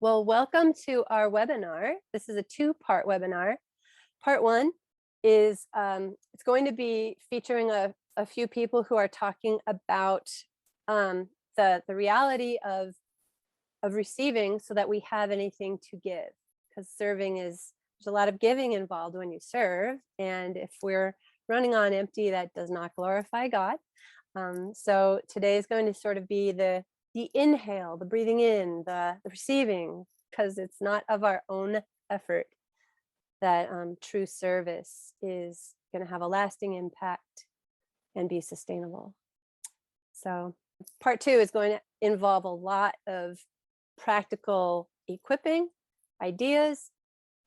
Well, welcome to our webinar. This is a two-part webinar. Part one is it's going to be featuring a few people who are talking about the reality of receiving so that we have anything to give. Because serving is, there's a lot of giving involved when you serve. And if we're running on empty, that does not glorify God. So today is going to sort of be the inhale, the breathing in, the receiving, because it's not of our own effort that true service is going to have a lasting impact and be sustainable. So part two is going to involve a lot of practical equipping, ideas,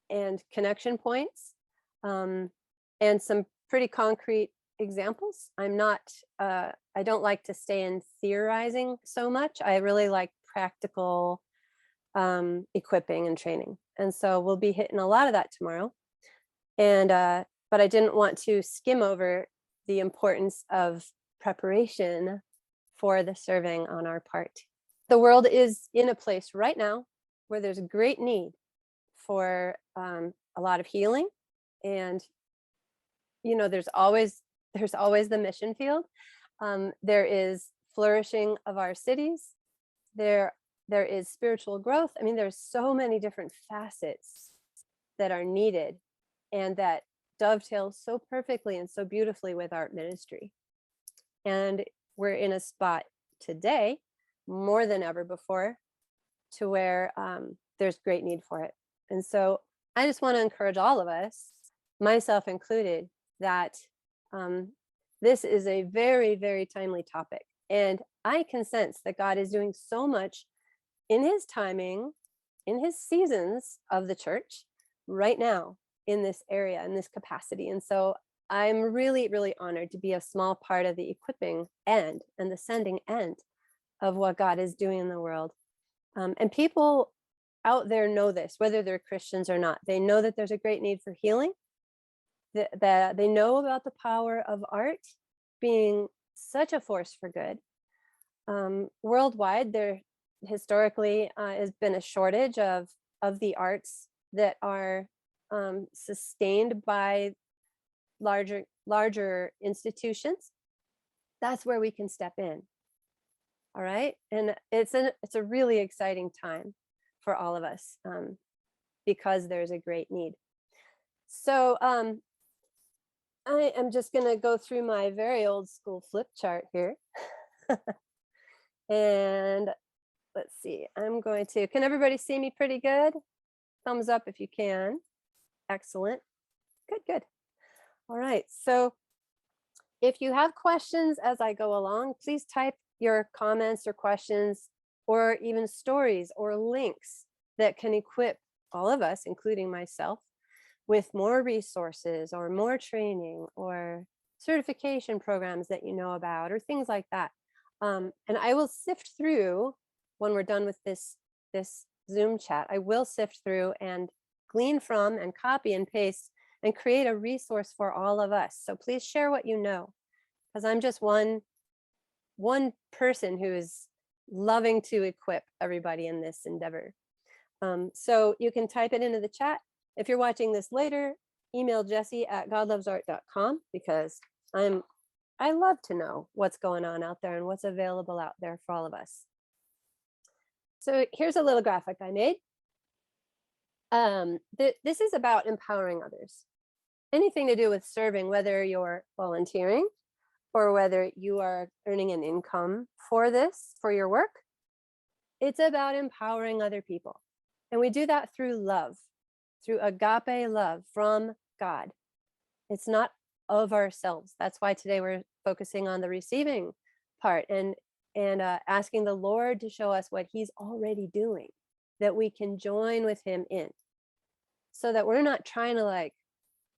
and connection points, and some pretty concrete examples. I don't like to stay in theorizing so much. I really like practical equipping and training. And so we'll be hitting a lot of that tomorrow. And but I didn't want to skim over the importance of preparation for the serving on our part. The world is in a place right now where there's a great need for a lot of healing. And you know, there's always the mission field. There is flourishing of our cities. There is spiritual growth. I mean, there's so many different facets that are needed and that dovetail so perfectly and so beautifully with art ministry. And we're in a spot today, more than ever before, to where there's great need for it. And so I just want to encourage all of us, myself included, that this is a very, very timely topic. And I can sense that God is doing so much in his timing, in his seasons of the church right now in this area, in this capacity. And so I'm really, really honored to be a small part of the equipping end and the sending end of what God is doing in the world. And people out there know this, whether they're Christians or not. They know that there's a great need for healing, that they know about the power of art being such a force for good. Worldwide, there historically has been a shortage of the arts that are sustained by larger institutions. That's where we can step in. All right, and it's a really exciting time for all of us because there's a great need. So I am just going to go through my very old school flip chart here. And let's see, can everybody see me pretty good? Thumbs up if you can. Excellent. Good. All right. So if you have questions as I go along, please type your comments or questions or even stories or links that can equip all of us, including myself, with more resources or more training or certification programs that you know about or things like that. And I will sift through when we're done with this Zoom chat. I will sift through and glean from and copy and paste and create a resource for all of us. So please share what you know, because I'm just one person who is loving to equip everybody in this endeavor. So you can type it into the chat. If you're watching this later, email Jessie at godlovesart.com, because I love to know what's going on out there and what's available out there for all of us. So here's a little graphic I made. This is about empowering others. Anything to do with serving, whether you're volunteering or whether you are earning an income for your work, it's about empowering other people. And we do that through love, through agape love from God. It's not of ourselves. That's why today we're focusing on the receiving part and asking the Lord to show us what he's already doing, that we can join with him in, so that we're not trying to like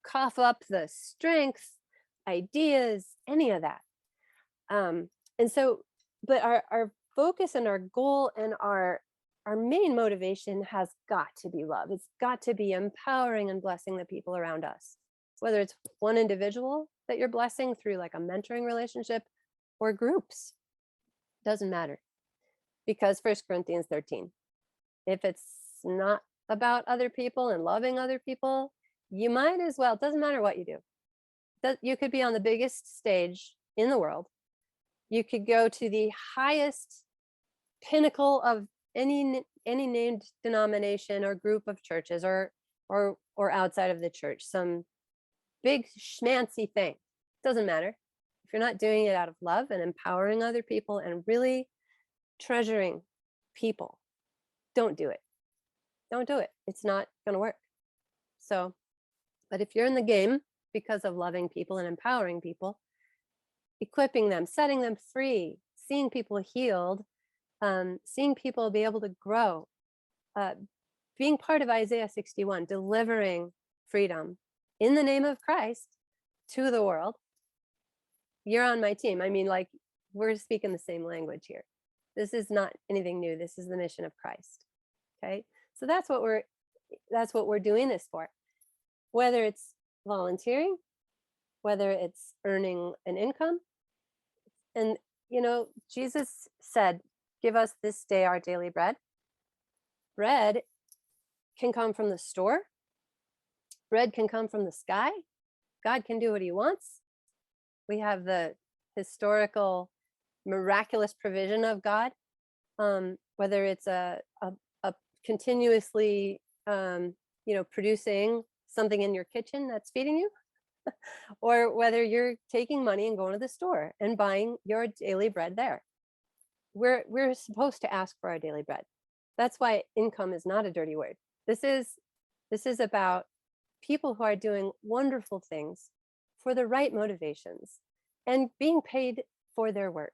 cough up the strength, ideas, any of that. And so, but our focus and our goal and our main motivation has got to be love. It's got to be empowering and blessing the people around us, whether it's one individual that you're blessing through like a mentoring relationship or groups, doesn't matter. Because 1 Corinthians 13, if it's not about other people and loving other people, you might as well, it doesn't matter what you do. You could be on the biggest stage in the world. You could go to the highest pinnacle of any named denomination or group of churches, or outside of the church, some big schmancy thing. Doesn't matter. If you're not doing it out of love and empowering other people and really treasuring people, don't do it. Don't do it. It's not going to work. So, but if you're in the game because of loving people and empowering people, equipping them, setting them free, seeing people healed, seeing people be able to grow, being part of Isaiah 61, delivering freedom in the name of Christ to the world, you're on my team. I mean, like, we're speaking the same language here. This is not anything new. This is the mission of Christ. Okay, so that's what we're doing this for. Whether it's volunteering, whether it's earning an income, and Jesus said, "Give us this day our daily bread." Bread can come from the store. Bread can come from the sky. God can do what he wants. We have the historical, miraculous provision of God, whether it's a continuously, producing something in your kitchen that's feeding you, or whether you're taking money and going to the store and buying your daily bread there. We're supposed to ask for our daily bread. That's why income is not a dirty word. This is about people who are doing wonderful things for the right motivations and being paid for their work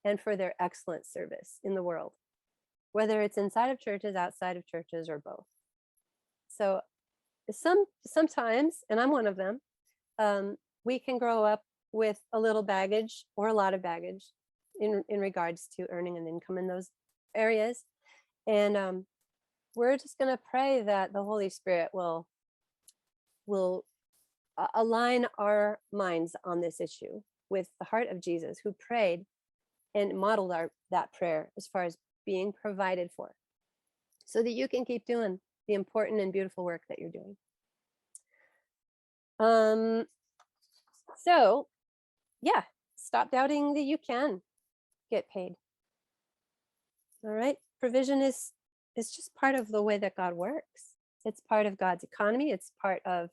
and for their excellent service in the world, whether it's inside of churches, outside of churches, or both. So sometimes, and I'm one of them, we can grow up with a little baggage or a lot of baggage in regards to earning an income in those areas. And we're just going to pray that the Holy Spirit will align our minds on this issue with the heart of Jesus, who prayed and modeled that prayer as far as being provided for, so that you can keep doing the important and beautiful work that you're doing. So yeah, stop doubting that you can get paid. All right, provision is just part of the way that God works. It's part of God's economy. It's part of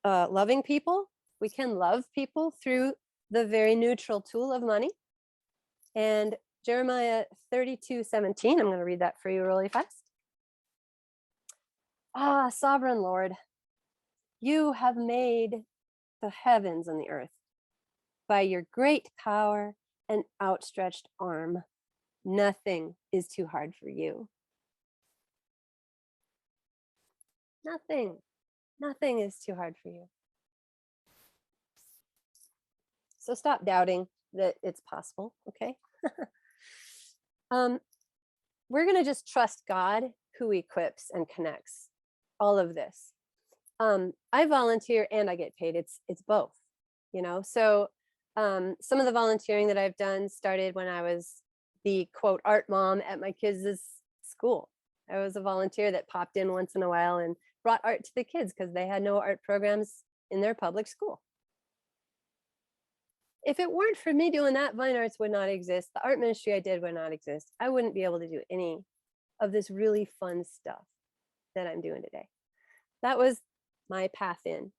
loving people. We can love people through the very neutral tool of money. And Jeremiah 32:17, I'm going to read that for you really fast. Ah, sovereign Lord, you have made the heavens and the earth by your great power and outstretched arm. Nothing is too hard for you. Nothing is too hard for you. So stop doubting that it's possible, okay? We're going to just trust God, who equips and connects all of this. I volunteer and I get paid. It's both, So some of the volunteering that I've done started when I was the quote art mom at my kids' school. I was a volunteer that popped in once in a while and brought art to the kids because they had no art programs in their public school. If it weren't for me doing that, Vine Arts would not exist. The art ministry I did would not exist. I wouldn't be able to do any of this really fun stuff that I'm doing today. That was my path in.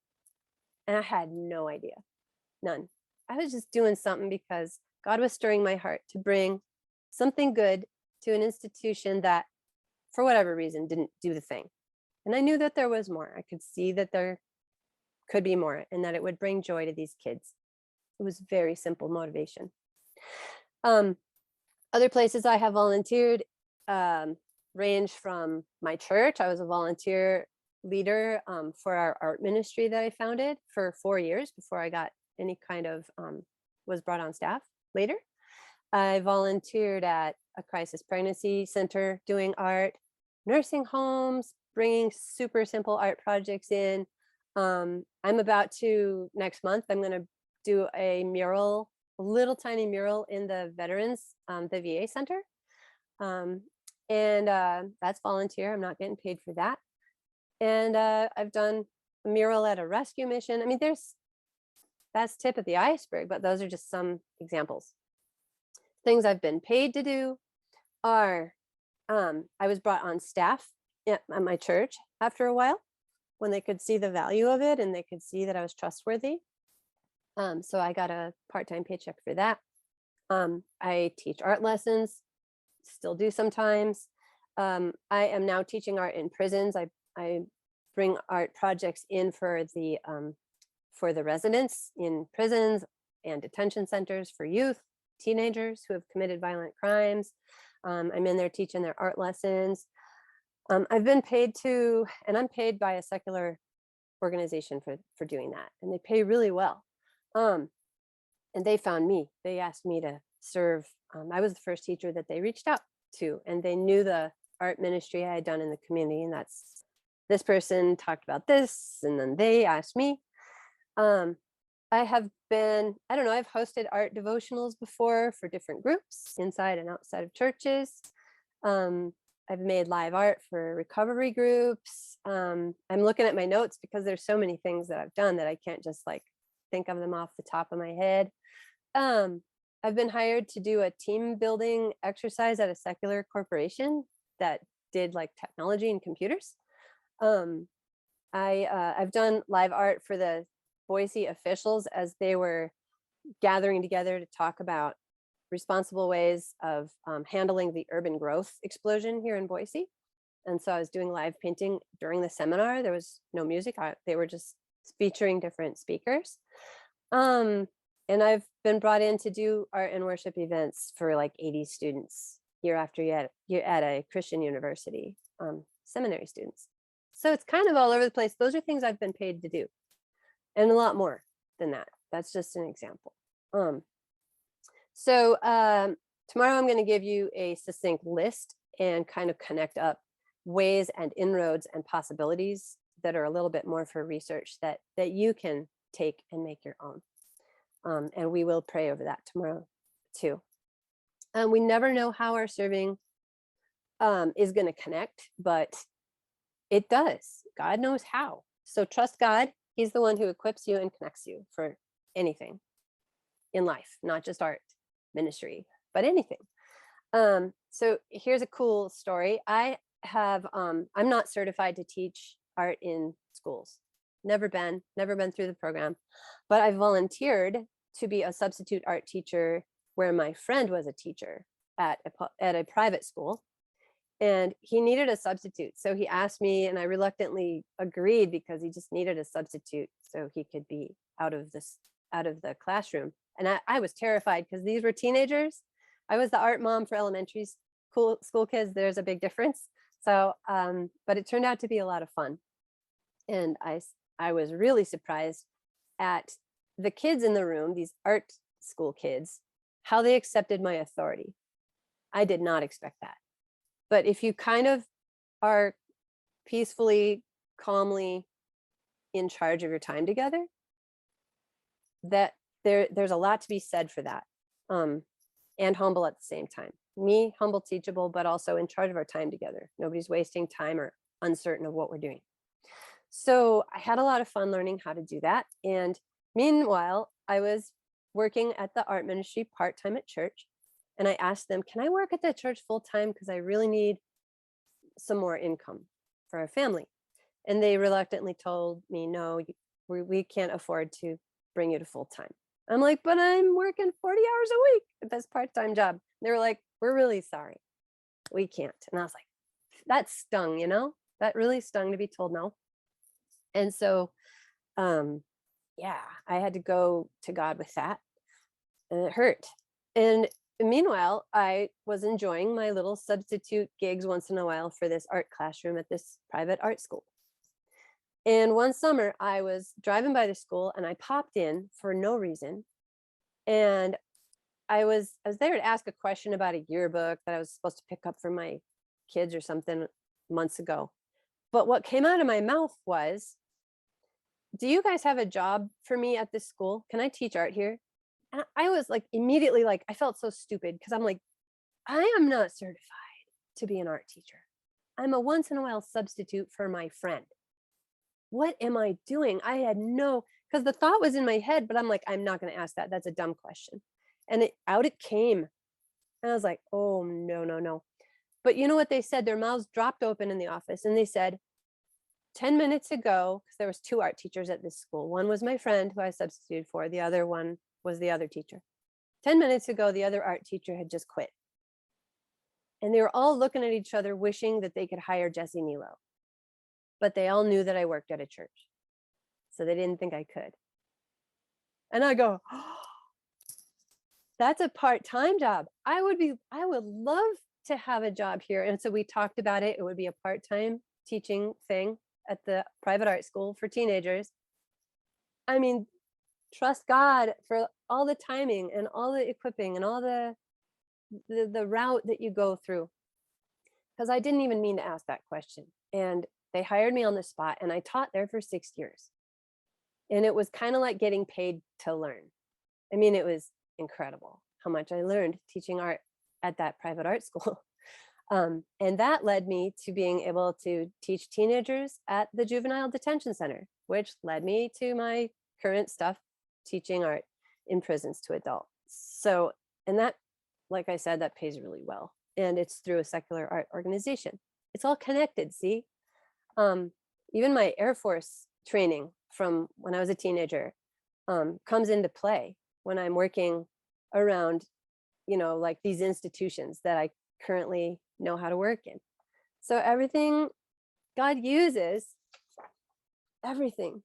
And I had no idea, none. I was just doing something because God was stirring my heart to bring something good to an institution that, for whatever reason, didn't do the thing. And I knew that there was more. I could see that there could be more and that it would bring joy to these kids. It was very simple motivation. Other places I have volunteered range from my church. I was a volunteer leader for our art ministry that I founded for 4 years before I got any kind of, was brought on staff later. I volunteered at a crisis pregnancy center doing art, nursing homes, bringing super simple art projects in. I'm about to, next month, I'm going to do a mural, a little tiny mural in the veterans, the VA center. And that's volunteer. I'm not getting paid for that. And I've done a mural at a rescue mission. I mean, that's tip of the iceberg, but those are just some examples. Things I've been paid to do are I was brought on staff at my church after a while when they could see the value of it and they could see that I was trustworthy. So I got a part-time paycheck for that. I teach art lessons, still do sometimes. I am now teaching art in prisons. I bring art projects in for the residents in prisons and detention centers for youth, teenagers who have committed violent crimes. I'm in there teaching their art lessons. I've been paid to, and I'm paid by a secular organization for doing that, and they pay really well. And they found me. They asked me to serve. I was the first teacher that they reached out to, and they knew the art ministry I had done in the community, and that's this person talked about this, and then they asked me. I have been, I don't know, I've hosted art devotionals before for different groups inside and outside of churches. I've made live art for recovery groups. I'm looking at my notes because there's so many things that I've done that I can't just like think of them off the top of my head. I've been hired to do a team building exercise at a secular corporation that did like technology and computers. I've done live art for the Boise officials as they were gathering together to talk about responsible ways of handling the urban growth explosion here in Boise. And so I was doing live painting during the seminar. There was no music. They were just featuring different speakers. And I've been brought in to do art and worship events for like 80 students year after year at a Christian university, seminary students. So it's kind of all over the place. Those are things I've been paid to do, and a lot more than that. That's just an example. So tomorrow I'm going to give you a succinct list and kind of connect up ways and inroads and possibilities that are a little bit more for research that you can take and make your own. And we will pray over that tomorrow too. We never know how our serving is going to connect, but it does. God knows how. So trust God. He's the one who equips you and connects you for anything in life, not just art, ministry, but anything. So here's a cool story. I'm not certified to teach art in schools. Never been through the program, but I volunteered to be a substitute art teacher where my friend was a teacher at a private school, and he needed a substitute. So he asked me, and I reluctantly agreed because he just needed a substitute so he could be out of the classroom. And I was terrified because these were teenagers. I was the art mom for elementary school kids. There's a big difference. So, but it turned out to be a lot of fun. And I was really surprised at the kids in the room, these art school kids, how they accepted my authority. I did not expect that. But if you kind of are peacefully, calmly in charge of your time together, that there's a lot to be said for that, and humble at the same time. Me, humble, teachable, but also in charge of our time together. Nobody's wasting time or uncertain of what we're doing. So I had a lot of fun learning how to do that. And meanwhile, I was working at the art ministry part-time at church. And I asked them, can I work at the church full-time? Because I really need some more income for our family. And they reluctantly told me, no, we can't afford to bring you to full-time. I'm like, but I'm working 40 hours a week at this part-time job. They were like, we're really sorry. We can't. And I was like, that stung, that really stung to be told no. And so, yeah, I had to go to God with that. And it hurt. And meanwhile, I was enjoying my little substitute gigs once in a while for this art classroom at this private art school. And one summer I was driving by the school and I popped in for no reason. And I was there to ask a question about a yearbook that I was supposed to pick up for my kids or something months ago. But what came out of my mouth was, do you guys have a job for me at this school? Can I teach art here? And I was like, immediately, like, I felt so stupid because I'm like, I am not certified. to be an art teacher. I'm a once in a while substitute for my friend. What am I doing? I had no, because the thought was in my head, but I'm like, I'm not going to ask that. That's a dumb question. And out it came. And I was like, oh, no, no, no. But you know what they said? Their mouths dropped open in the office and they said, 10 minutes ago, because there was 2 art teachers at this school. One was my friend who I substituted for. The other one was the other teacher. 10 minutes ago, the other art teacher had just quit. And they were all looking at each other, wishing that they could hire Jessie Nilo. But they all knew that I worked at a church. So they didn't think I could. And I go, oh, that's a part-time job. I would love to have a job here. And so we talked about it. It would be a part-time teaching thing at the private art school for teenagers. I mean, trust God for all the timing and all the equipping and all the route that you go through. Because I didn't even mean to ask that question. And they hired me on the spot and I taught there for 6 years. And it was kind of like getting paid to learn. I mean, it was incredible how much I learned teaching art at that private art school. And that led me to being able to teach teenagers at the juvenile detention center, which led me to my current stuff, teaching art in prisons to adults. So, and that, like I said, that pays really well. And it's through a secular art organization. It's all connected, see? Even my Air Force training from when I was a teenager comes into play when I'm working around, like these institutions that I currently know how to work in. So everything, God uses everything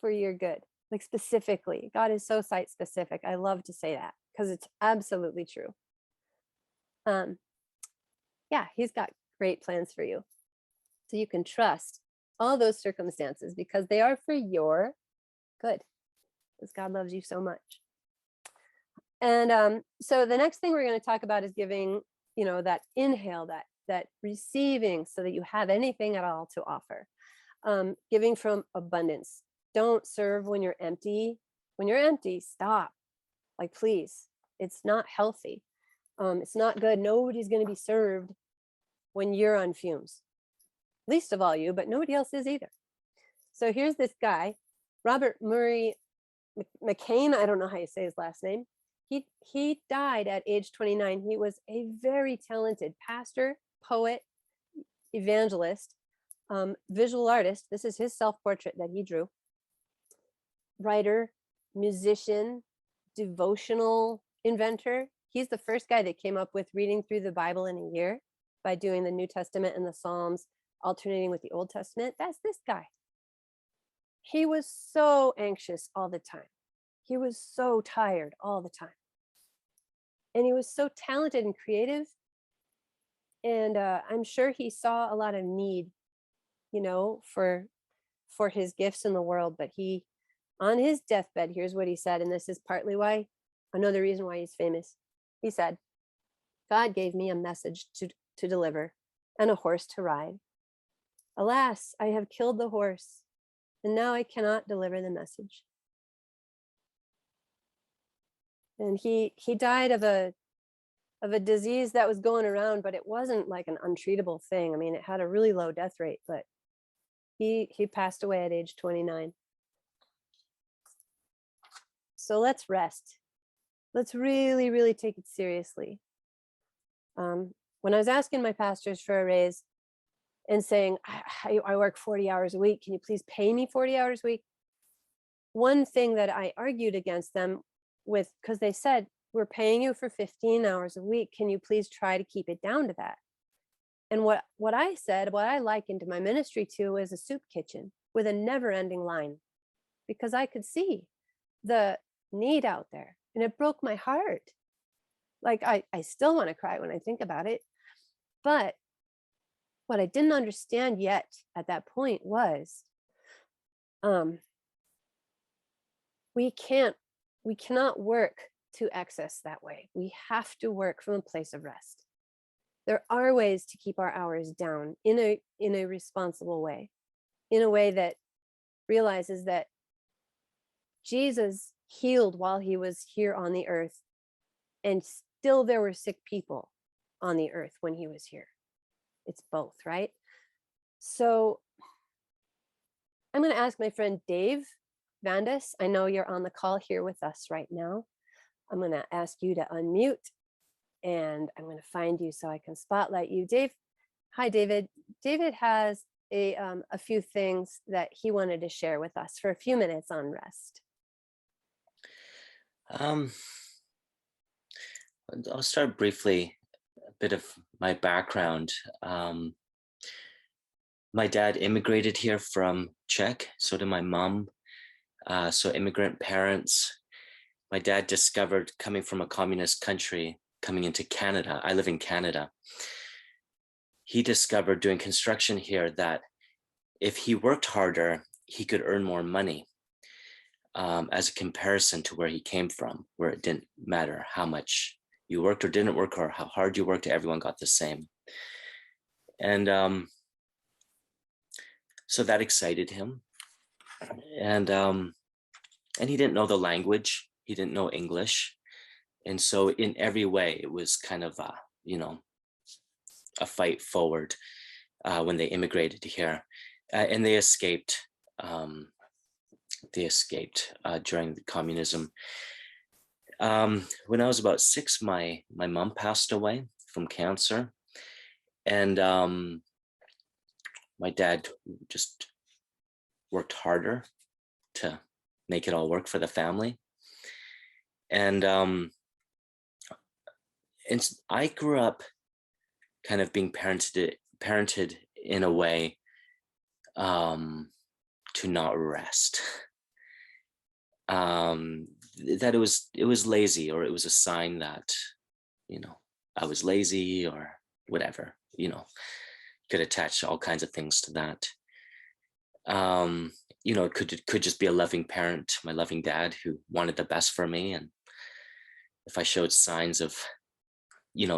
for your good, like specifically. God is so site specific. I love to say that because it's absolutely true. Yeah, he's got great plans for you. So you can trust all those circumstances because they are for your good, because God loves you so much. And so the next thing we're going to talk about is giving, that inhale, that receiving so that you have anything at all to offer. Giving from abundance. Don't serve when you're empty. When you're empty, stop. Like, please, it's not healthy. It's not good. Nobody's going to be served when you're on fumes. Least of all you, but nobody else is either. So here's this guy, Robert Murray Mccain. I don't know how you say his last name. He died at age 29. He was a very talented pastor, poet, evangelist, visual artist. This is his self-portrait that he drew. Writer, musician, devotional inventor. He's the first guy that came up with reading through the Bible in a year by doing the New Testament and the Psalms, alternating with the Old Testament. That's this guy. He was so anxious all the time. He was so tired all the time. And he was so talented and creative. And I'm sure he saw a lot of need, for his gifts in the world. But he, on his deathbed, here's what he said, and this is partly why, another reason why he's famous. He said, God gave me a message to deliver and a horse to ride. Alas, I have killed the horse, and now I cannot deliver the message. And he died of a disease that was going around, but it wasn't like an untreatable thing. I mean, it had a really low death rate, but he passed away at age 29. So let's rest. Let's really, really take it seriously. When I was asking my pastors for a raise and saying, I work 40 hours a week, can you please pay me 40 hours a week? One thing that I argued against them with, because they said, we're paying you for 15 hours a week, can you please try to keep it down to that? And what I said, what I likened my ministry to is a soup kitchen with a never-ending line, because I could see the need out there and it broke my heart. Like I still want to cry when I think about it. But what I didn't understand yet at that point was we cannot work to excess that way. We have to work from a place of rest. There are ways to keep our hours down in a responsible way, in a way that realizes that Jesus healed while he was here on the earth, and still there were sick people on the earth when he was here. it's both, right? So I'm going to ask my friend Dave Vandus. I know you're on the call here with us right now. I'm going to ask you to unmute, and I'm going to find you so I can spotlight you. Dave, hi, David. David has a few things that he wanted to share with us for a few minutes on rest. I'll start briefly, a bit of my background. My dad immigrated here from Czech, so did my mom. So immigrant parents. My dad discovered, coming from a communist country, coming into Canada, I live in Canada, he discovered doing construction here that if he worked harder, he could earn more money, as a comparison to where he came from, where it didn't matter how much you worked or didn't work or how hard you worked, everyone got the same. And so that excited him. And he didn't know the language. He didn't know English. And so in every way, it was kind of a fight forward when they immigrated here. And they escaped. During the communism. When I was about 6, my mom passed away from cancer. And my dad just worked harder to make it all work for the family. And I grew up kind of being parented in a way to not rest. That it was lazy, or it was a sign that, I was lazy or whatever, could attach all kinds of things to that. It could just be a loving parent, my loving dad, who wanted the best for me. And if I showed signs of,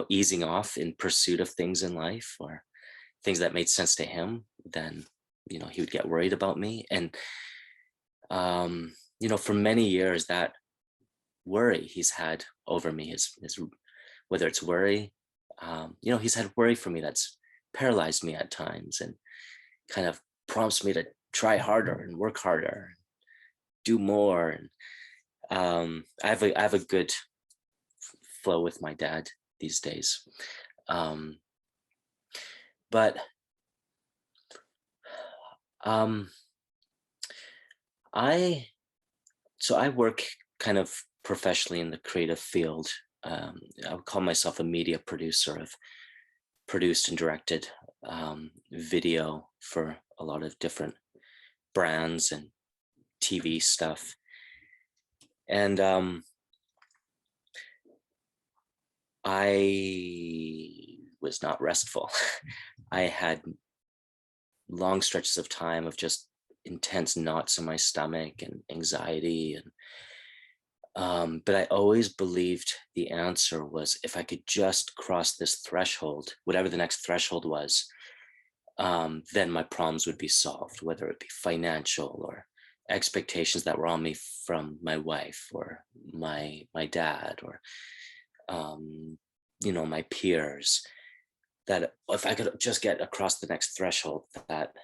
easing off in pursuit of things in life or things that made sense to him, then, he would get worried about me. And, for many years, that worry he's had over me is whether it's worry, he's had worry for me that's paralyzed me at times and kind of prompts me to try harder and work harder, do more. And I have a good flow with my dad these days. But I work kind of professionally in the creative field. I would call myself a media producer. I've produced and directed video for a lot of different brands and TV stuff. And I was not restful. I had long stretches of time of just intense knots in my stomach and anxiety. And but I always believed the answer was, if I could just cross this threshold, whatever the next threshold was, then my problems would be solved, whether it be financial or expectations that were on me from my wife or my dad or my peers, that if I could just get across the next threshold, that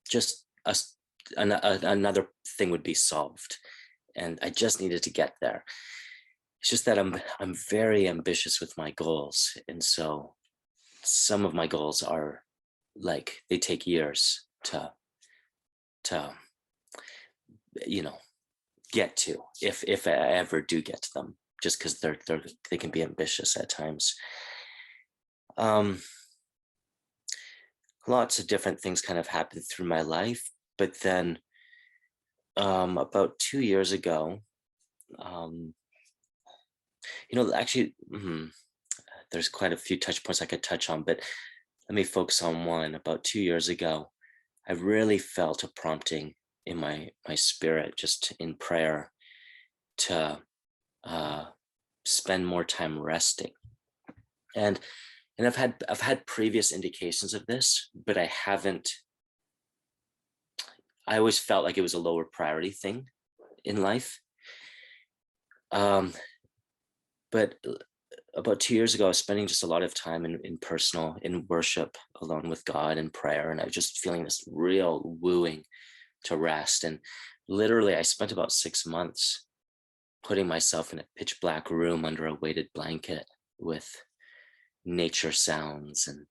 just another thing would be solved. And I just needed to get there. It's just that I'm very ambitious with my goals. And so some of my goals are like, they take years to get to, if I ever do get to them, just because they can be ambitious at times. Lots of different things kind of happened through my life, but then about 2 years ago, actually, there's quite a few touch points I could touch on, but let me focus on one. About 2 years ago, I really felt a prompting in my spirit, just in prayer, to spend more time resting. And I've had previous indications of this, but I always felt like it was a lower priority thing in life. But about 2 years ago, I was spending just a lot of time in worship alone with God and prayer. And I was just feeling this real wooing to rest. And literally I spent about 6 months putting myself in a pitch black room under a weighted blanket with nature sounds and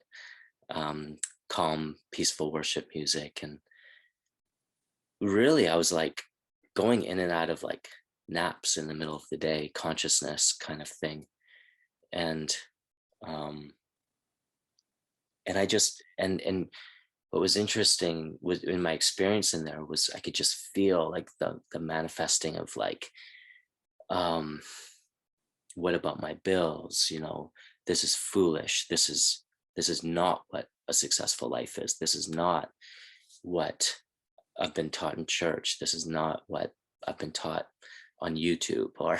calm, peaceful worship music. And really, I was like going in and out of like naps in the middle of the day, consciousness kind of thing. And and I just and what was interesting was in my experience in there was I could just feel like the manifesting of like, what about my bills? You know, this is foolish. This is not what a successful life is. This is not what I've been taught in church. This is not what I've been taught on YouTube or,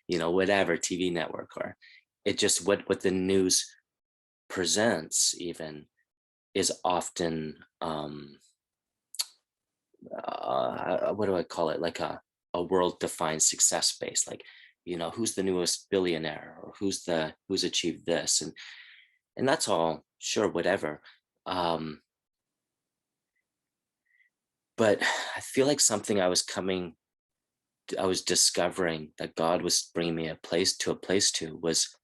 whatever TV network, or it just what the news presents even is often, what do I call it? Like a world defined success base, like, who's the newest billionaire or who's achieved this. And that's all sure, whatever. But I feel like something I was discovering that God was bringing me a place to was,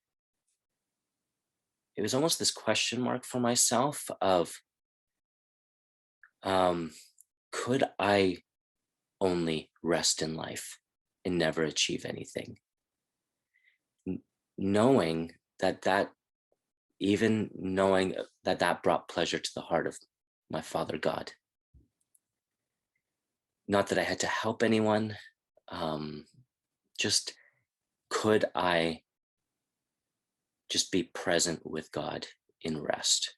it was almost this question mark for myself of, could I only rest in life and never achieve anything? Knowing that even knowing that brought pleasure to the heart of my Father God. Not that I had to help anyone, just could I just be present with God in rest?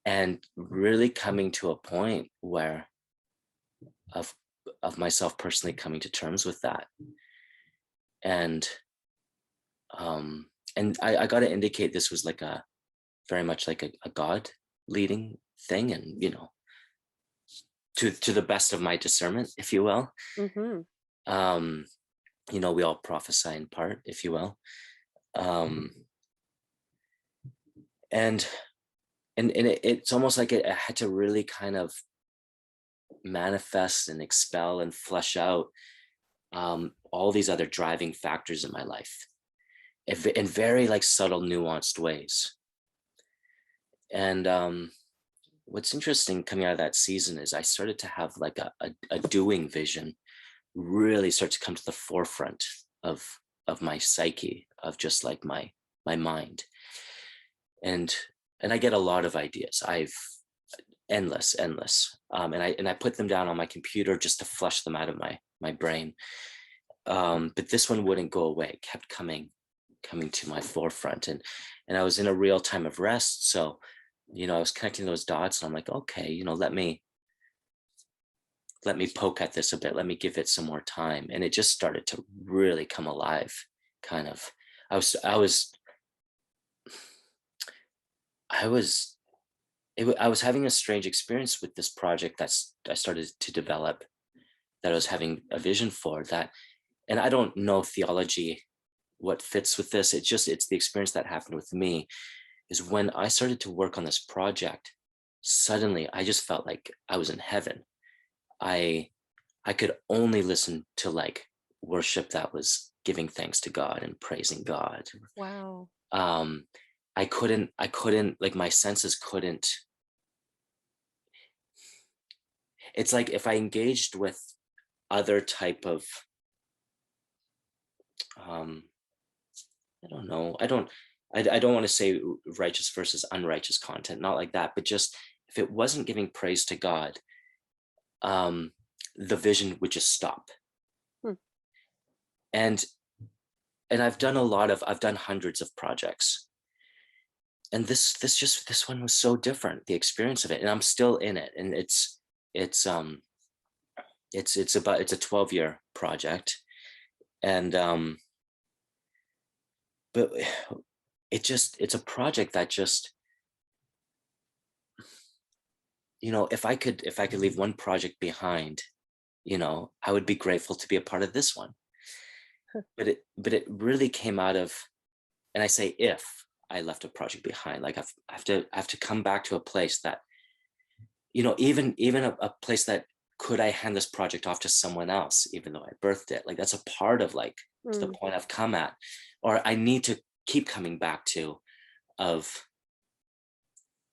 And really coming to a point where of myself personally coming to terms with that. And I got to indicate this was like a very much like a God leading thing, and to the best of my discernment, if you will. Mm-hmm. We all prophesy in part, if you will. And it's almost like it had to really kind of manifest and expel and flesh out all these other driving factors in my life in very like subtle, nuanced ways. And what's interesting coming out of that season is I started to have like a doing vision really start to come to the forefront of my psyche, of just like my mind. And I get a lot of ideas. I've endless. And I put them down on my computer just to flush them out of my brain. But this one wouldn't go away, it kept coming to my forefront. And I was in a real time of rest. So, I was connecting those dots, and I'm like, okay, let me poke at this a bit. Let me give it some more time. And it just started to really come alive, kind of. I was having a strange experience with this project I started to develop, that I was having a vision for that. And I don't know theology, what fits with this. It's the experience that happened with me, is when I started to work on this project, suddenly I just felt like I was in heaven. I could only listen to like worship that was giving thanks to God and praising God. Wow. I couldn't, like my senses couldn't. It's like if I engaged with other type of, I don't know, I don't want to say righteous versus unrighteous content, not like that, but just if it wasn't giving praise to God, the vision would just stop. Hmm. And I've done hundreds of projects, and this one was so different, the experience of it, and I'm still in it. And it's a 12-year project. And but it's a project that just, if I could leave one project behind, I would be grateful to be a part of this one. but it really came out of, and I say if I left a project behind, like I have to come back to a place that, even a place that, could I hand this project off to someone else, even though I birthed it? Like that's a part of, like, to the point I've come at, or I need to keep coming back to, of,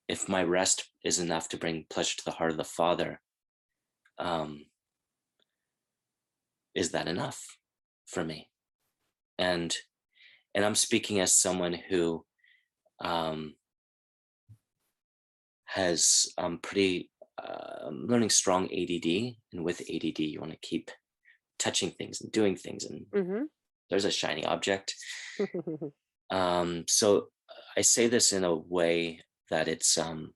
if my rest is enough to bring pleasure to the heart of the Father, um, is that enough for me? And I'm speaking as someone who um, has pretty learning strong ADD, and with ADD, you want to keep touching things and doing things, and there's a shiny object. So I say this in a way that it's a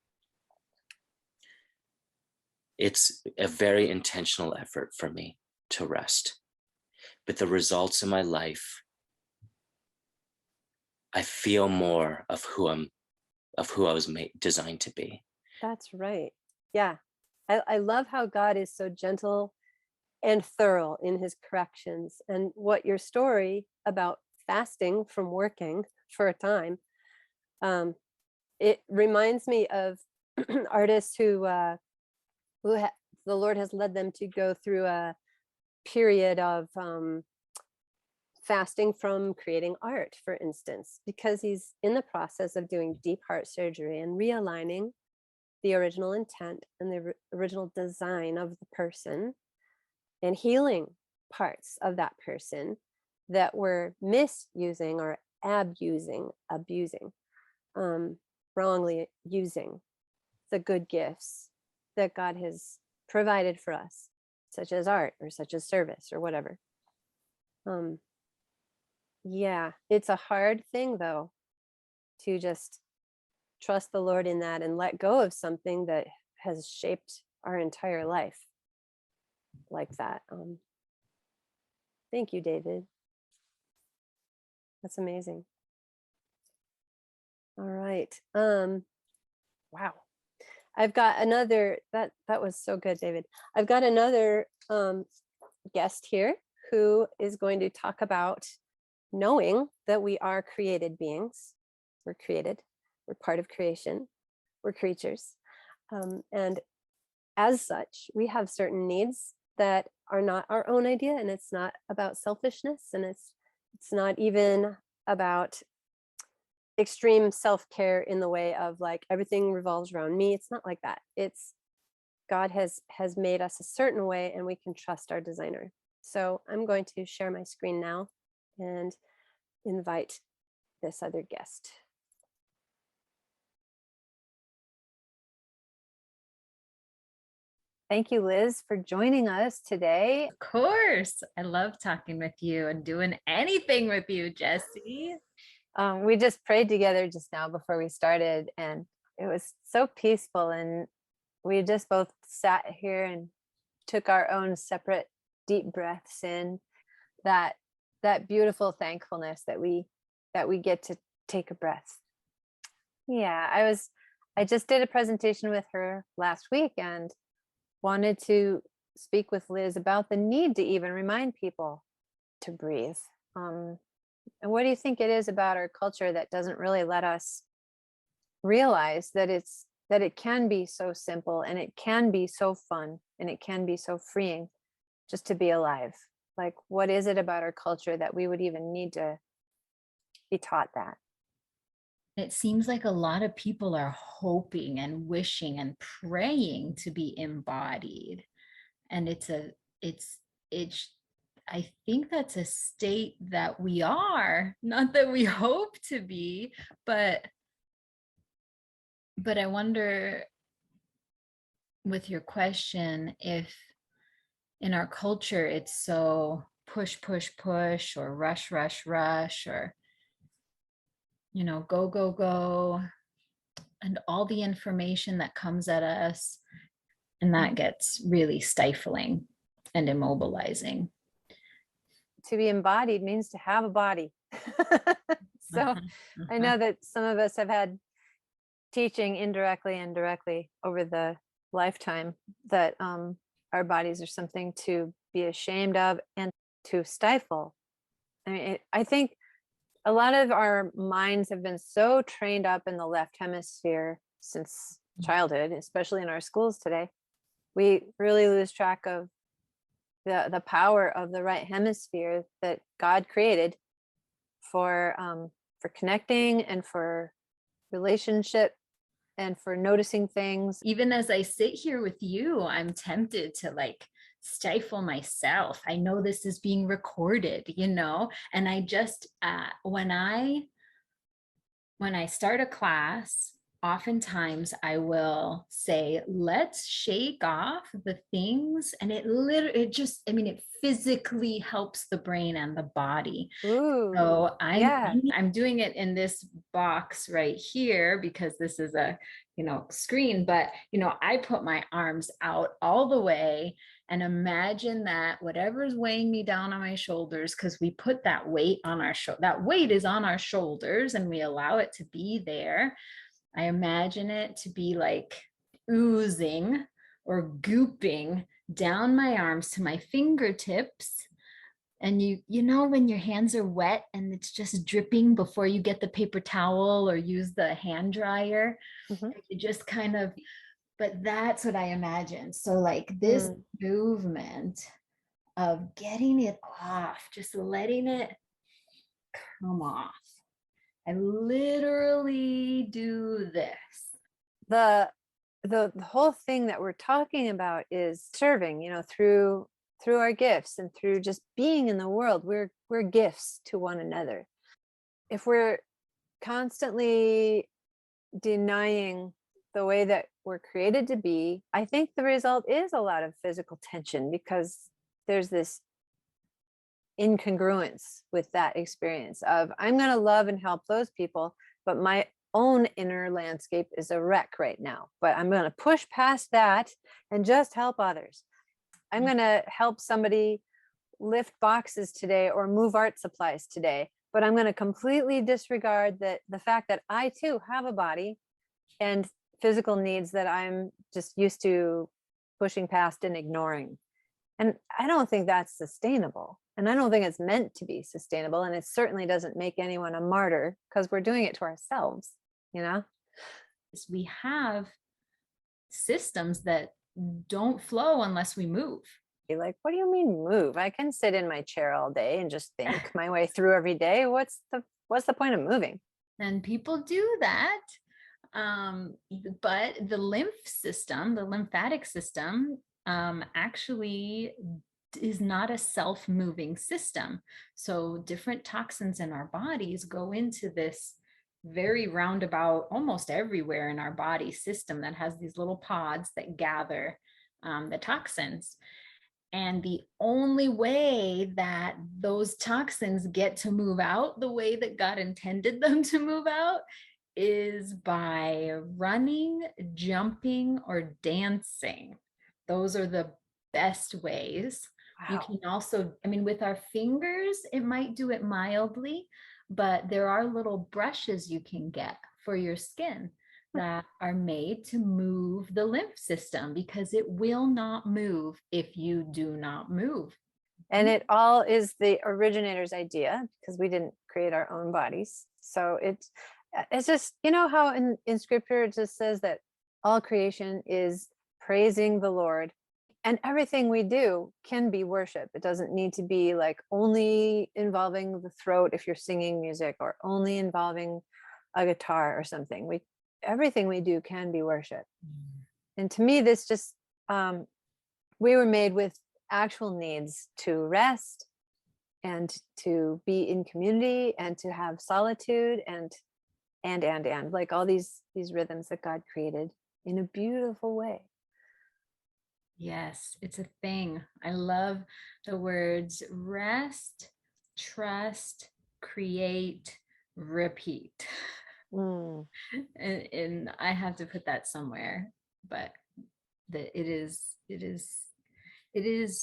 very intentional effort for me to rest, but the results in my life, I feel more of who I was designed to be. That's right. Yeah. I love how God is so gentle and thorough in his corrections. And what your story about fasting from working for a time, it reminds me of artists the Lord has led them to go through a period of fasting from creating art, for instance, because he's in the process of doing deep heart surgery and realigning the original intent and the original design of the person, and healing parts of that person that were misusing or abusing, wrongly using the good gifts that God has provided for us, such as art or such as service or whatever. Yeah, it's a hard thing though, to just trust the Lord in that and let go of something that has shaped our entire life like that. Thank you, David. That's amazing. All right. Wow. I've got another, that was so good, David. I've got another guest here who is going to talk about knowing that we are created beings. We're created, we're part of creation, we're creatures. And as such, we have certain needs that are not our own idea, and it's not about selfishness, and it's not even about extreme self-care in the way of like everything revolves around me. It's not like that. It's God has made us a certain way, and we can trust our designer. So I'm going to share my screen now and invite this other guest. Thank you, Liz, for joining us today. Of course. I love talking with you and doing anything with you, Jessie. We just prayed together just now before we started, and it was so peaceful. And we just both sat here and took our own separate deep breaths in, that beautiful thankfulness that we get to take a breath. Yeah, I just did a presentation with her last week and wanted to speak with Liz about the need to even remind people to breathe. And what do you think it is about our culture that doesn't really let us realize that it can be so simple, and it can be so fun, and it can be so freeing just to be alive? Like, what is it about our culture that we would even need to be taught that? It seems like a lot of people are hoping and wishing and praying to be embodied. And I think that's a state that we are, not that we hope to be, but I wonder, with your question, if in our culture it's so push, or rush, or, go, go, and all the information that comes at us, and that gets really stifling and immobilizing. To be embodied means to have a body. So I know that some of us have had teaching indirectly and directly over the lifetime that our bodies are something to be ashamed of and to stifle. I mean, I think a lot of our minds have been so trained up in the left hemisphere since childhood, especially in our schools today. We really lose track of the power of the right hemisphere that God created for connecting and for relationship and for noticing things. Even as I sit here with you, I'm tempted to like stifle myself. I know this is being recorded, you know, and I just when I start a class, oftentimes I will say, let's shake off the things. And it physically helps the brain and the body. Ooh, So yeah. I'm doing it in this box right here because this is a, screen, but, I put my arms out all the way and imagine that whatever's weighing me down on my shoulders, because we put that weight on our that weight is on our shoulders and we allow it to be there. I imagine it to be like oozing or gooping down my arms to my fingertips. And you know when your hands are wet and it's just dripping before you get the paper towel or use the hand dryer, you just kind of, but that's what I imagine. So like this movement of getting it off, just letting it come off. I literally do this. The whole thing that we're talking about is serving, through our gifts and through just being in the world. We're gifts to one another. If we're constantly denying the way that we're created to be, I think the result is a lot of physical tension, because there's this incongruence with that experience of, I'm going to love and help those people, but my own inner landscape is a wreck right now. But I'm going to push past that and just help others. I'm going to help somebody lift boxes today or move art supplies today, but I'm going to completely disregard the fact that I too have a body and physical needs that I'm just used to pushing past and ignoring. And I don't think that's sustainable. And I don't think it's meant to be sustainable. And it certainly doesn't make anyone a martyr, because we're doing it to ourselves, We have systems that don't flow unless we move. Like, what do you mean move? I can sit in my chair all day and just think my way through every day. What's the point of moving? And people do that. But the lymphatic system, actually is not a self-moving system. So different toxins in our bodies go into this very roundabout, almost everywhere in our body system that has these little pods that gather the toxins. And the only way that those toxins get to move out the way that God intended them to move out is by running, jumping, or dancing. Those are the best ways. Wow. You can also, with our fingers, it might do it mildly, but there are little brushes you can get for your skin that are made to move the lymph system, because it will not move if you do not move. And it all is the originator's idea, because we didn't create our own bodies. So it's just, how in scripture it just says that all creation is praising the Lord, and everything we do can be worship. It doesn't need to be like only involving the throat if you're singing music, or only involving a guitar or something. Everything we do can be worship. And to me, this just, we were made with actual needs to rest and to be in community and to have solitude and like all these rhythms that God created in a beautiful way. Yes, it's a thing. I love the words rest, trust, create, repeat. And I have to put that somewhere, but it is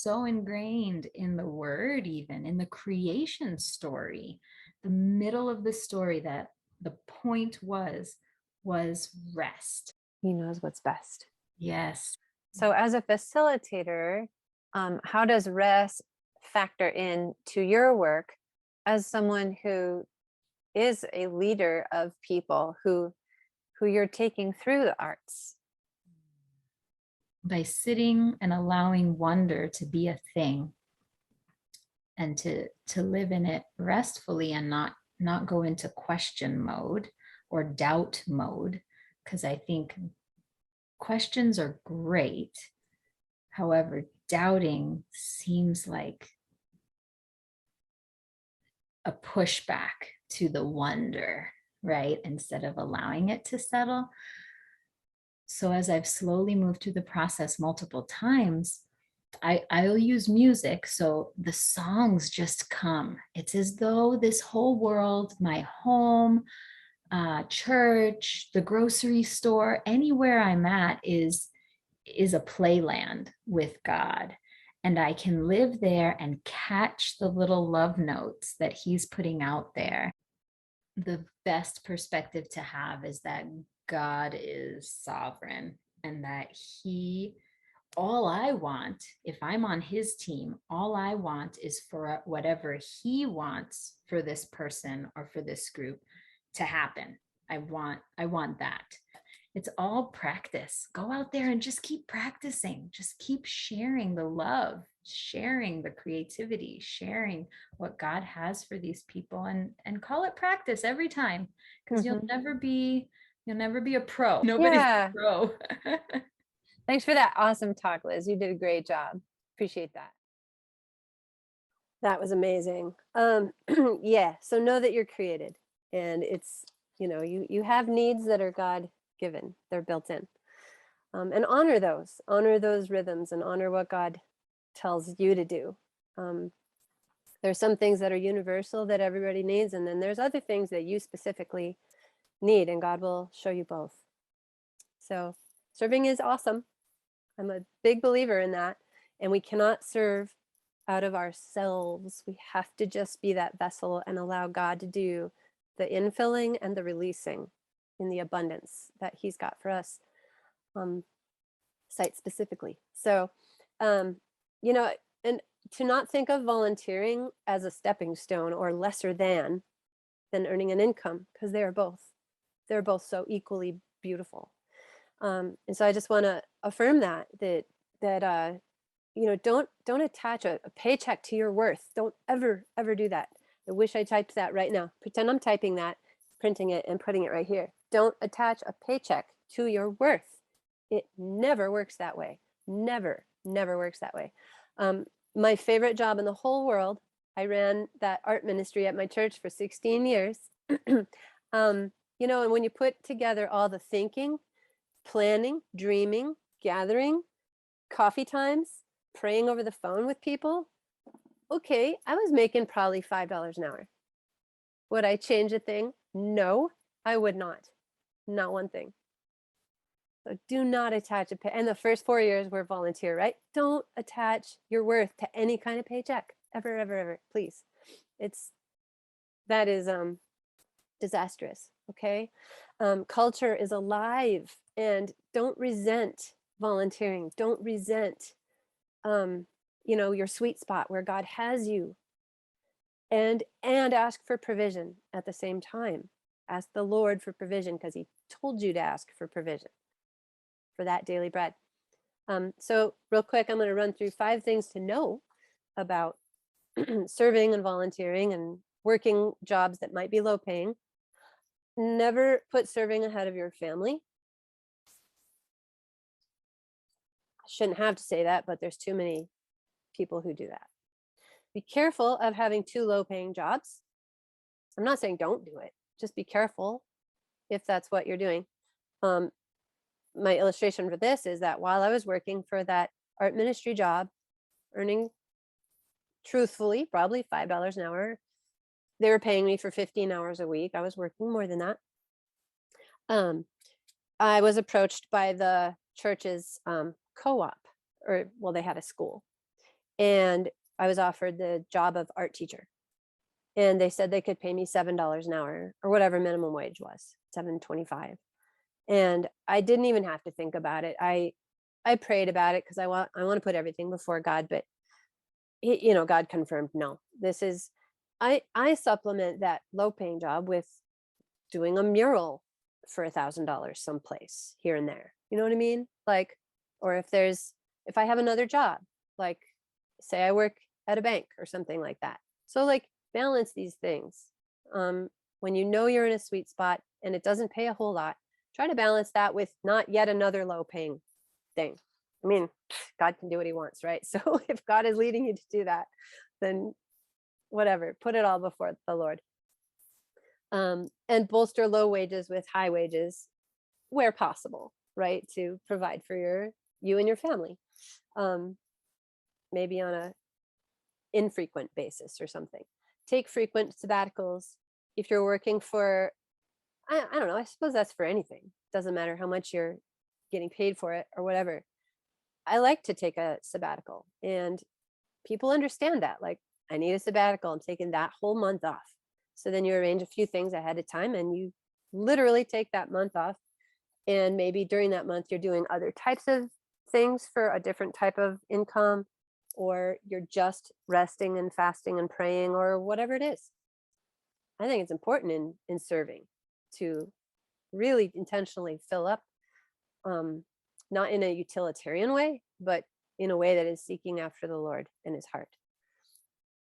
so ingrained in the word, even in the creation story, the middle of the story, that the point was rest. He knows what's best. Yes. So as a facilitator, how does rest factor in to your work as someone who is a leader of people who you're taking through the arts? By sitting and allowing wonder to be a thing, and to live in it restfully, and not go into question mode or doubt mode, because I think questions are great. However, doubting seems like a pushback to the wonder, right? Instead of allowing it to settle. So as I've slowly moved through the process multiple times, I'll use music. So the songs just come. It's as though this whole world, my home, church, the grocery store, anywhere I'm at is a playland with God. And I can live there and catch the little love notes that he's putting out there. The best perspective to have is that God is sovereign, and that all I want, if I'm on his team, all I want is for whatever he wants for this person or for this group to happen. I want that. It's all practice. Go out there and just keep practicing. Just keep sharing the love, sharing the creativity, sharing what God has for these people, and call it practice every time, because you'll never be a pro. Nobody's a pro. Thanks for that awesome talk, Liz. You did a great job. Appreciate that. That was amazing. Yeah, so know that you're created, and it's, you have needs that are God given. They're built in. And honor those rhythms, and honor what God tells you to do. There's some things that are universal that everybody needs, and then there's other things that you specifically need, and God will show you both. So serving is awesome. I'm a big believer in that. And we cannot serve out of ourselves. We have to just be that vessel and allow God to do the infilling and the releasing in the abundance that he's got for us, site specifically. So, and to not think of volunteering as a stepping stone or lesser than earning an income, because they're both so equally beautiful. And so I just want to affirm that don't attach a paycheck to your worth. Don't ever do that. I wish I typed that right now. Pretend I'm typing that, printing it, and putting it right here. Don't attach a paycheck to your worth. It never works that way. Never works that way. My favorite job in the whole world, I ran that art ministry at my church for 16 years. And when you put together all the thinking, planning, dreaming, gathering, coffee times, praying over the phone with people, okay, I was making probably $5 an hour. Would I change a thing? No, I would not. Not one thing. So do not attach a pay. And the first 4 years were volunteer, right? Don't attach your worth to any kind of paycheck. Ever, please. That is disastrous. Okay. Culture is alive, and don't resent volunteering. Don't resent, your sweet spot where God has you, and ask for provision at the same time. Ask the Lord for provision, because he told you to ask for provision for that daily bread. So real quick, I'm going to run through 5 things to know about serving and volunteering and working jobs that might be low paying. Never put serving ahead of your family. I shouldn't have to say that, but there's too many people who do that. Be careful of having 2 low paying jobs. I'm not saying don't do it. Just be careful if that's what you're doing. My illustration for this is that while I was working for that art ministry job, earning truthfully probably $5 an hour, they were paying me for 15 hours a week. I was working more than that. I was approached by the church's co-op, they had a school, and I was offered the job of art teacher, and they said they could pay me $7 an hour, or whatever minimum wage was, $7.25. And I didn't even have to think about it. I prayed about it, because I want to put everything before God, but God confirmed, no, this is I supplement that low paying job with doing a mural for $1,000 someplace here and there. You know what I mean? Like, or if I have another job, like say I work at a bank or something like that. So like balance these things. When you know you're in a sweet spot and it doesn't pay a whole lot, try to balance that with not yet another low paying thing. I mean, God can do what he wants, right? So if God is leading you to do that, then whatever, put it all before the Lord. And bolster low wages with high wages where possible, right? To provide for you and your family. Maybe on a infrequent basis or something. Take frequent sabbaticals. If you're working for, I don't know, I suppose that's for anything. Doesn't matter how much you're getting paid for it or whatever. I like to take a sabbatical, and people understand that. Like, I need a sabbatical. I'm taking that whole month off. So then you arrange a few things ahead of time and you literally take that month off. And maybe during that month, you're doing other types of things for a different type of income, or you're just resting and fasting and praying or whatever it is. I think it's important in serving to really intentionally fill up, not in a utilitarian way, but in a way that is seeking after the Lord and his heart.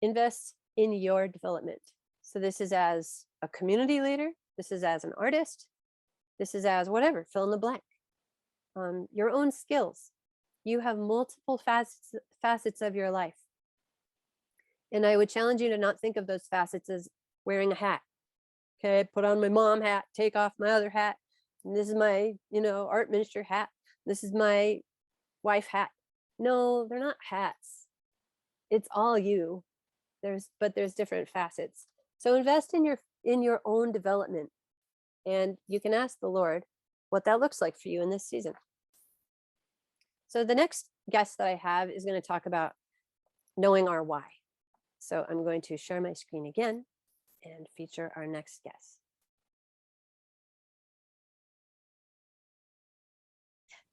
Invest in your development. So this is as a community leader, this is as an artist, this is as whatever, fill in the blank. Your own skills. You have multiple facets of your life. And I would challenge you to not think of those facets as wearing a hat. Okay, put on my mom hat, take off my other hat. And this is my, art minister hat. This is my wife hat. No, they're not hats. It's all you. But there's different facets. So invest in your own development. And you can ask the Lord what that looks like for you in this season. So the next guest that I have is going to talk about knowing our why. So I'm going to share my screen again and feature our next guest.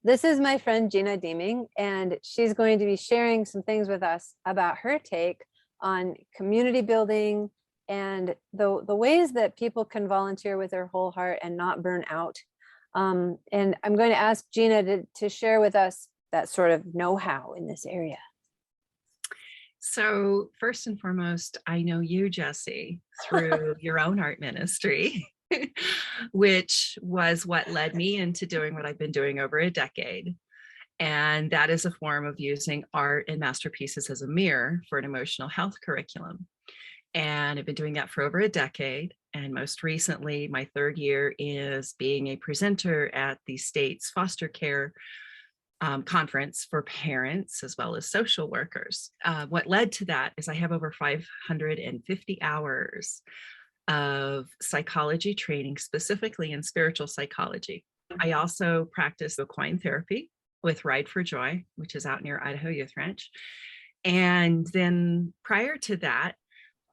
This is my friend Gina Deeming, and she's going to be sharing some things with us about her take on community building and the ways that people can volunteer with their whole heart and not burn out. And I'm going to ask Gina to share with us that sort of know-how in this area. So first and foremost, I know you, Jessie, through your own art ministry, which was what led me into doing what I've been doing over a decade. And that is a form of using art and masterpieces as a mirror for an emotional health curriculum. And I've been doing that for over a decade. And most recently, my third year is being a presenter at the state's foster care conference for parents as well as social workers. What led to that is I have over 550 hours of psychology training, specifically in spiritual psychology. I also practice equine therapy with Ride for Joy, which is out near Idaho Youth Ranch. And then prior to that,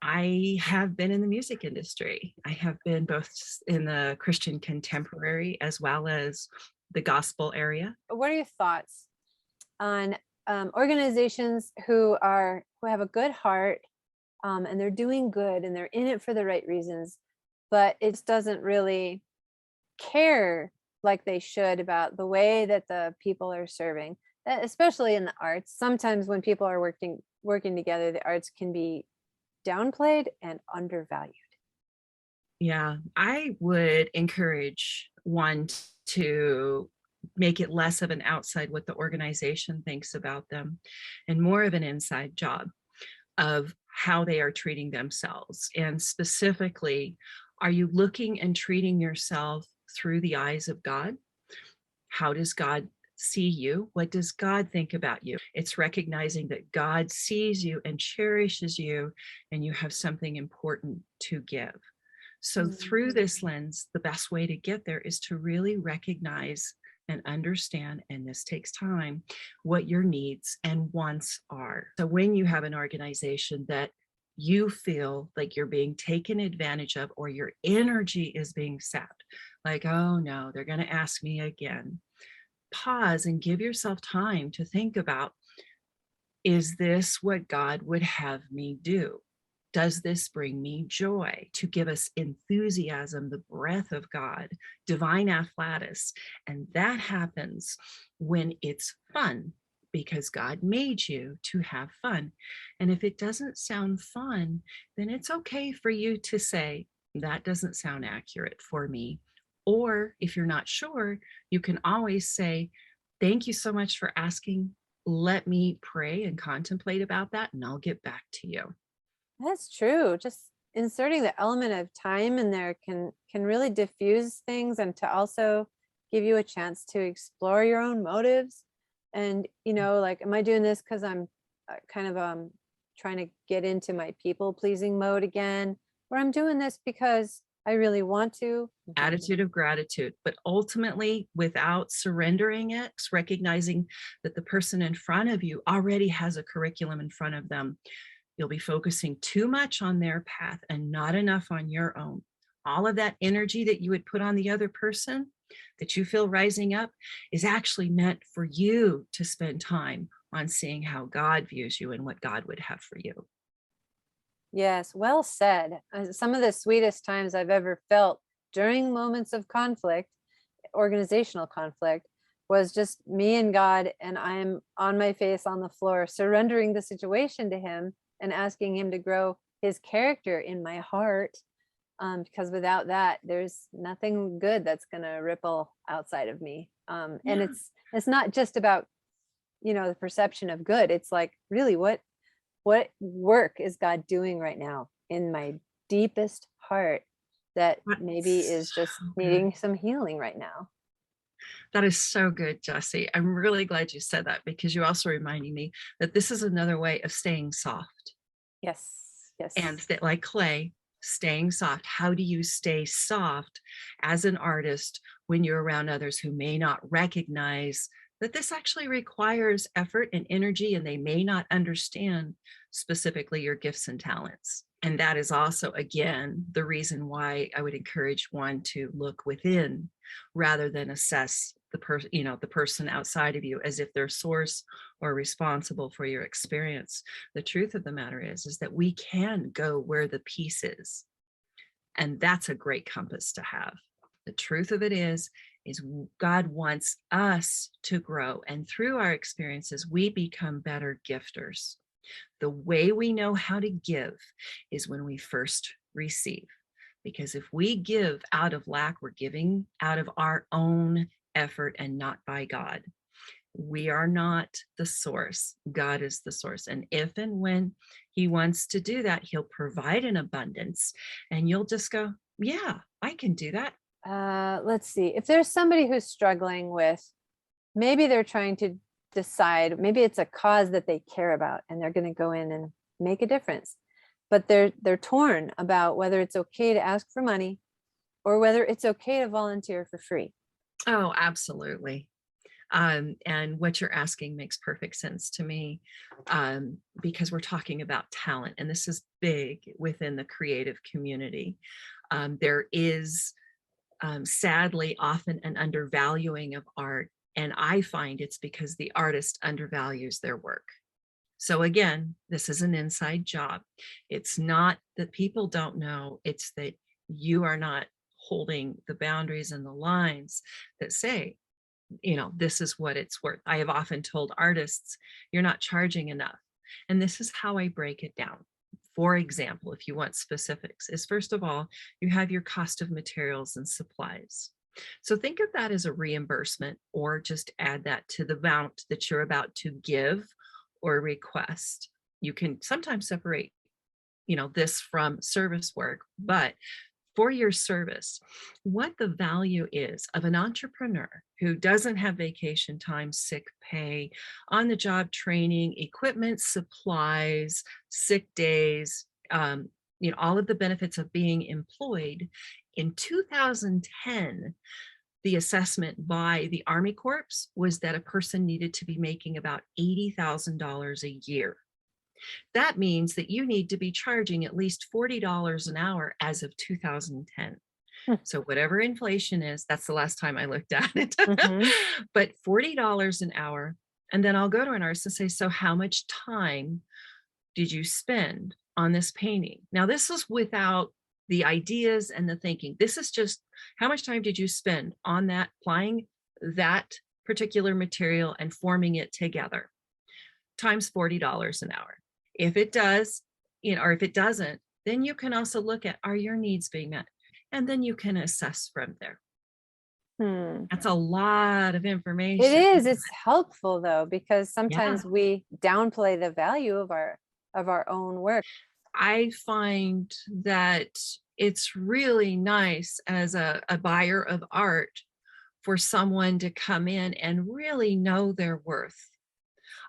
I have been in the music industry. I have been both in the Christian contemporary as well as the gospel area. What are your thoughts on organizations who have a good heart, and they're doing good and they're in it for the right reasons, but it doesn't really care like they should about the way that the people are serving, especially in the arts? Sometimes when people are working together, the arts can be downplayed and undervalued. Yeah, I would encourage one to make it less of an outside what the organization thinks about them and more of an inside job of how they are treating themselves. And specifically, are you looking and treating yourself through the eyes of God? How does God see you? What does God think about you? It's recognizing that God sees you and cherishes you, and you have something important to give. So through this lens, the best way to get there is to really recognize and understand, and this takes time, what your needs and wants are. So when you have an organization that you feel like you're being taken advantage of, or your energy is being sapped, like, oh no, they're going to ask me again. Pause and give yourself time to think about, is this what God would have me do? Does this bring me joy? To give us enthusiasm, the breath of God, divine afflatus. And that happens when it's fun, because God made you to have fun. And if it doesn't sound fun, then it's okay for you to say, that doesn't sound accurate for me. Or if you're not sure, you can always say, thank you so much for asking. Let me pray and contemplate about that, and I'll get back to you. That's true. Just inserting the element of time in there can really diffuse things, and to also give you a chance to explore your own motives. And, like, am I doing this because I'm kind of trying to get into my people pleasing mode again, or I'm doing this because I really want to? Attitude of gratitude, but ultimately without surrendering it, recognizing that the person in front of you already has a curriculum in front of them. You'll be focusing too much on their path and not enough on your own. All of that energy that you would put on the other person that you feel rising up is actually meant for you to spend time on seeing how God views you and what God would have for you. Yes, well said. Some of the sweetest times I've ever felt during moments of conflict, organizational conflict, was just me and God, and I am on my face on the floor, surrendering the situation to Him and asking Him to grow His character in my heart. Because without that, there's nothing good that's going to ripple outside of me. And it's not just about, the perception of good. It's like, really, what work is God doing right now in my deepest heart that maybe is just needing some healing right now? That is so good, Jessie. I'm really glad you said that, because you also reminding me that this is another way of staying soft. Yes. And that, like clay, staying soft. How do you stay soft as an artist when you're around others who may not recognize that this actually requires effort and energy, and they may not understand specifically your gifts and talents? And that is also, again, the reason why I would encourage one to look within rather than assess the person outside of you as if they're source or responsible for your experience. The truth of the matter is that we can go where the peace is. And that's a great compass to have. The truth of it is God wants us to grow. And through our experiences, we become better gifters. The way we know how to give is when we first receive. Because if we give out of lack, we're giving out of our own effort and not by God. We are not the source. God is the source. And if and when He wants to do that, He'll provide an abundance, and you'll just go, yeah, I can do that. Let's see. If there's somebody who's struggling with, maybe they're trying to decide, maybe it's a cause that they care about and they're going to go in and make a difference, but they're torn about whether it's okay to ask for money or whether it's okay to volunteer for free. Oh, absolutely. And what you're asking makes perfect sense to me, because we're talking about talent, and this is big within the creative community. There is sadly often an undervaluing of art, and I find it's because the artist undervalues their work. So again, this is an inside job. It's not that people don't know, it's that you are not holding the boundaries and the lines that say, this is what it's worth. I have often told artists, you're not charging enough. And this is how I break it down. For example, if you want specifics, is first of all, you have your cost of materials and supplies. So think of that as a reimbursement, or just add that to the amount that you're about to give or request. You can sometimes separate, this from service work, but for your service, what the value is of an entrepreneur who doesn't have vacation time, sick pay, on-the-job training, equipment, supplies, sick days, all of the benefits of being employed. In 2010, the assessment by the Army Corps was that a person needed to be making about $80,000 a year. That means that you need to be charging at least $40 an hour as of 2010. So whatever inflation is, that's the last time I looked at it, but $40 an hour. And then I'll go to an artist and say, so how much time did you spend on this painting. Now, this is without the ideas and the thinking. This is just how much time did you spend on that, applying that particular material and forming it together, times $40 an hour. If it does, or if it doesn't, then you can also look at, are your needs being met? And then you can assess from there. That's a lot of information. It is. It's helpful though, because sometimes we downplay the value of our own work. I find that it's really nice as a buyer of art for someone to come in and really know their worth.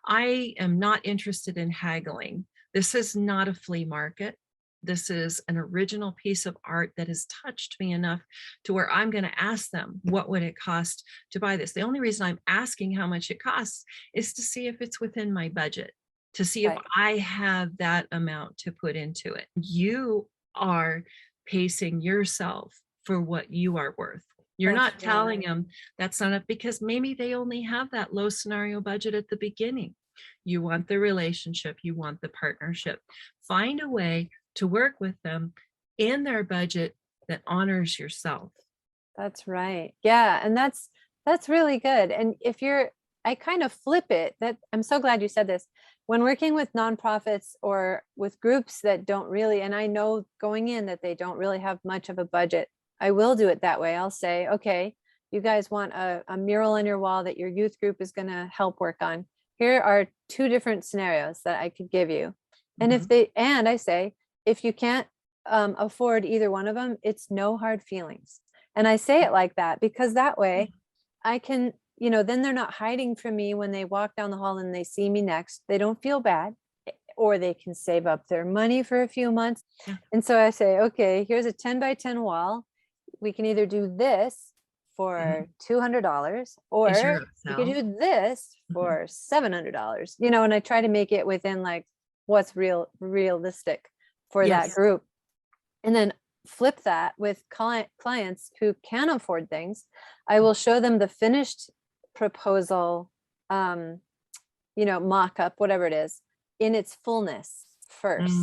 I am not interested in haggling. This is not a flea market. This is an original piece of art that has touched me enough to where I'm going to ask them, what would it cost to buy this? The only reason I'm asking how much it costs is to see if it's within my budget, to see if I have that amount to put into it. You are pacing yourself for what you are worth. You're not telling them that's not enough, because maybe they only have that low scenario budget at the beginning. You want the relationship, you want the partnership. Find a way to work with them in their budget that honors yourself. That's right. Yeah. And that's really good. And I kind of flip it, that I'm so glad you said this. When working with nonprofits or with groups that don't really, and I know going in that they don't really have much of a budget, I will do it that way. I'll say, okay, you guys want a mural on your wall that your youth group is going to help work on. Here are 2 different scenarios that I could give you. And I say, if you can't afford either one of them, it's no hard feelings. And I say it like that because that way I can, then they're not hiding from me when they walk down the hall and they see me next. They don't feel bad, or they can save up their money for a few months. And so I say, okay, here's a 10 by 10 wall. We can either do this for $200, or you could do this for $700, and I try to make it within like what's realistic for that group. And then flip that with clients who can afford things. I will show them the finished proposal, mock-up, whatever it is, in its fullness first.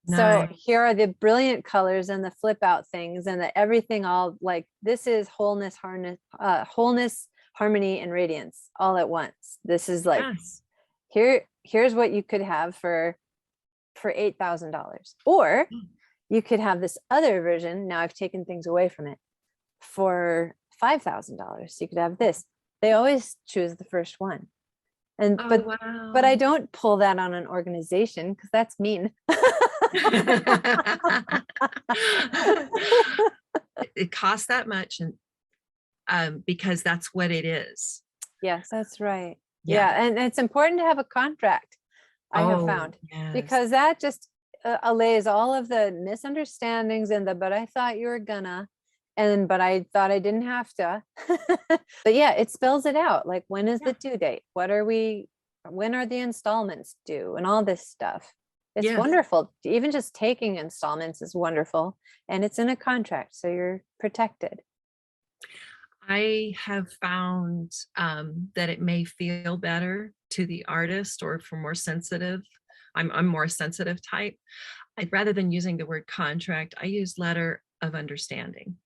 So here are the brilliant colors and the flip out things and the everything, all like, this is wholeness, harmony, and radiance all at once. This is like, here's what you could have for $8,000, or you could have this other version. Now I've taken things away from it, for $5,000. You could have this. They always choose the first one. And but I don't pull that on an organization, because that's mean. It costs that much, and because that's what it is. Yes, that's right. Yeah, and it's important to have a contract, I have found, because that just allays all of the misunderstandings and but I thought you were gonna, but I thought I didn't have to. But yeah, it spells it out. Like, when is the due date? When are the installments due? And all this stuff. It's wonderful. Even just taking installments is wonderful. And it's in a contract, so you're protected. I have found that it may feel better to the artist, or for more sensitive. I'm more sensitive type. Rather than using the word contract, I use letter of understanding.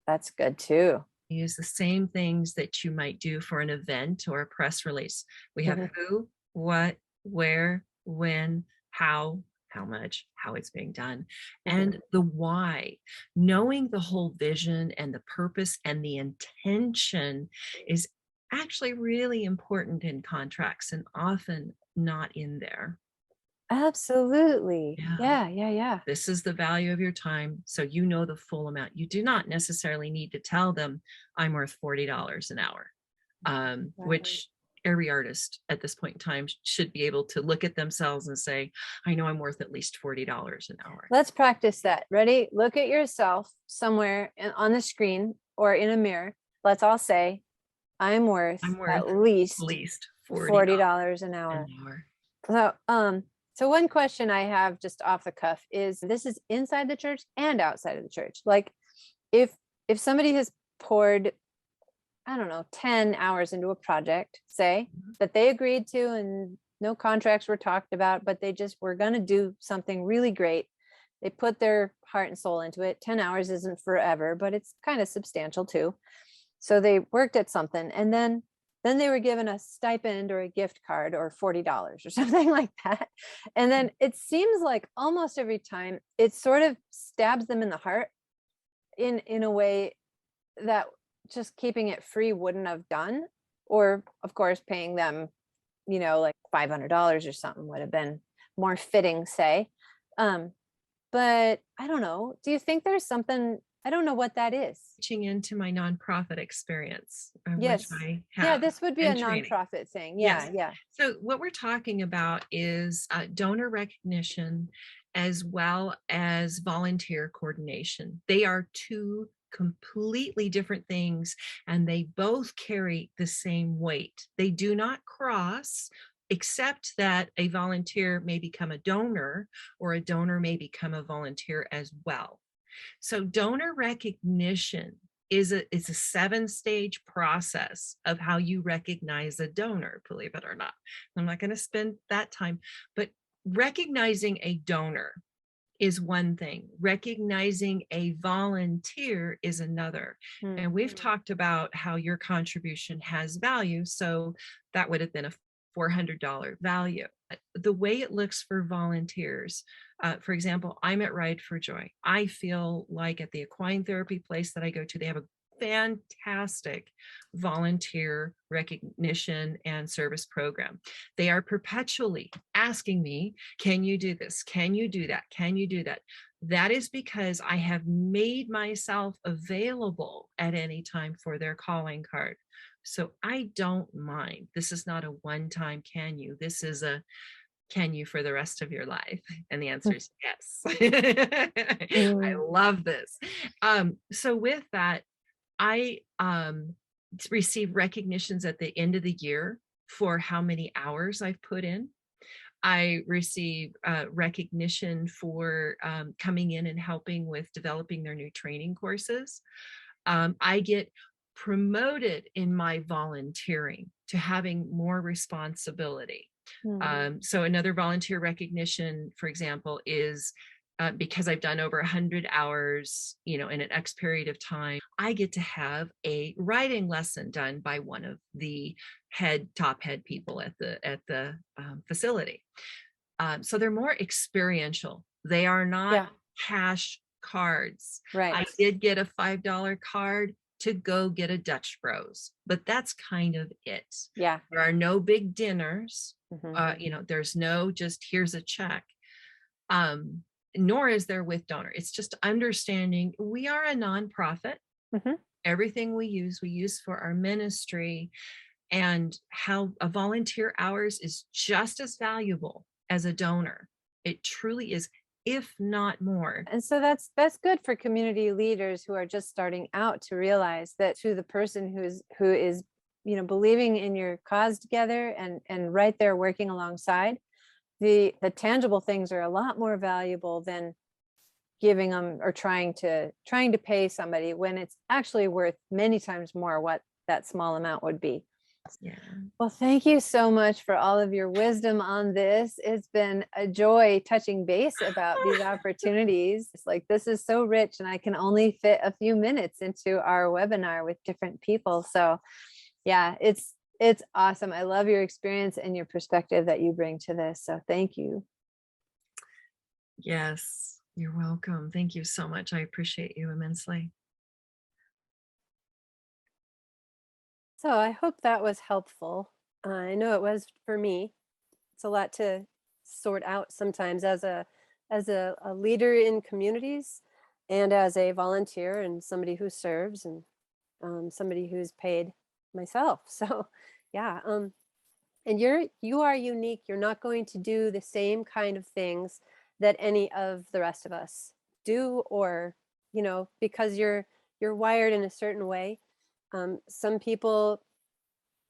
That's good too. I use the same things that you might do for an event or a press release. We have who, what, where, when, how much, how it's being done, and the why. Knowing the whole vision and the purpose and the intention is actually really important in contracts, and often not in there. Absolutely. Yeah. This is the value of your time. So you know the full amount. You do not necessarily need to tell them I'm worth $40 an hour, which every artist at this point in time should be able to look at themselves and say, I know I'm worth at least $40 an hour. Let's practice that. Ready? Look at yourself somewhere on the screen or in a mirror. Let's all say, I'm worth at least $40 an hour. So one question I have just off the cuff is, this is inside the church and outside of the church. Like, if somebody has poured, I don't know, 10 hours into a project, say, that they agreed to, and no contracts were talked about, but they just were going to do something really great. They put their heart and soul into it. 10 hours isn't forever, but it's kind of substantial too. So they worked at something, and then they were given a stipend or a gift card or $40 or something like that. And then it seems like almost every time it sort of stabs them in the heart in a way that just keeping it free wouldn't have done. Or of course, paying them, like $500 or something would have been more fitting, say. But I don't know. Do you think there's something, I don't know what that is. Reaching into my nonprofit experience, Yes. which I have. Yeah, this would be a and training. nonprofit thing. Yeah, Yes. yeah. So what we're talking about is donor recognition as well as volunteer coordination. They are two completely different things, and they both carry the same weight. They do not cross, except that a volunteer may become a donor, or a donor may become a volunteer as well. So donor recognition is a 7-stage process of how you recognize a donor, believe it or not. I'm not going to spend that time, but recognizing a donor is one thing. Recognizing a volunteer is another. And we've talked about how your contribution has value. So that would have been a $400 value. The way it looks for volunteers, for example, I'm at Ride for Joy. I feel like at the equine therapy place that I go to, they have a fantastic volunteer recognition and service program. They are perpetually asking me, can you do this? Can you do that? Can you do that? That is because I have made myself available at any time for their calling card. So I don't mind. This is not a one-time can you. This is a can you for the rest of your life? And the answer is yes. I love this. So with that, I receive recognitions at the end of the year for how many hours I've put in. I receive recognition for coming in and helping with developing their new training courses. I get promoted in my volunteering to having more responsibility. So another volunteer recognition, for example, is because I've done over 100 hours, in an X period of time, I get to have a writing lesson done by one of the top head people at the facility. So they're more experiential. They are not cash cards. Right. I did get a $5 card to go get a Dutch Bros, but that's kind of it. Yeah. There are no big dinners. There's no just here's a check. Nor is there with donor. It's just understanding we are a nonprofit. Everything we use for our ministry, and how a volunteer hours is just as valuable as a donor. It truly is, if not more. And so that's good for community leaders who are just starting out to realize that to the person who is believing in your cause together and right there working alongside, the tangible things are a lot more valuable than giving them or trying to pay somebody when it's actually worth many times more what that small amount would be. Yeah. Well, thank you so much for all of your wisdom on this. It's been a joy touching base about these opportunities. It's like, this is so rich, and I can only fit a few minutes into our webinar with different people. So yeah, it's awesome. I love your experience and your perspective that you bring to this. So thank you. Yes, you're welcome. Thank you so much. I appreciate you immensely. So I hope that was helpful. I know it was for me. It's a lot to sort out sometimes as a leader in communities, and as a volunteer and somebody who serves, and somebody who's paid myself. So yeah, and you are unique. You're not going to do the same kind of things that any of the rest of us do, or because you're wired in a certain way. Some people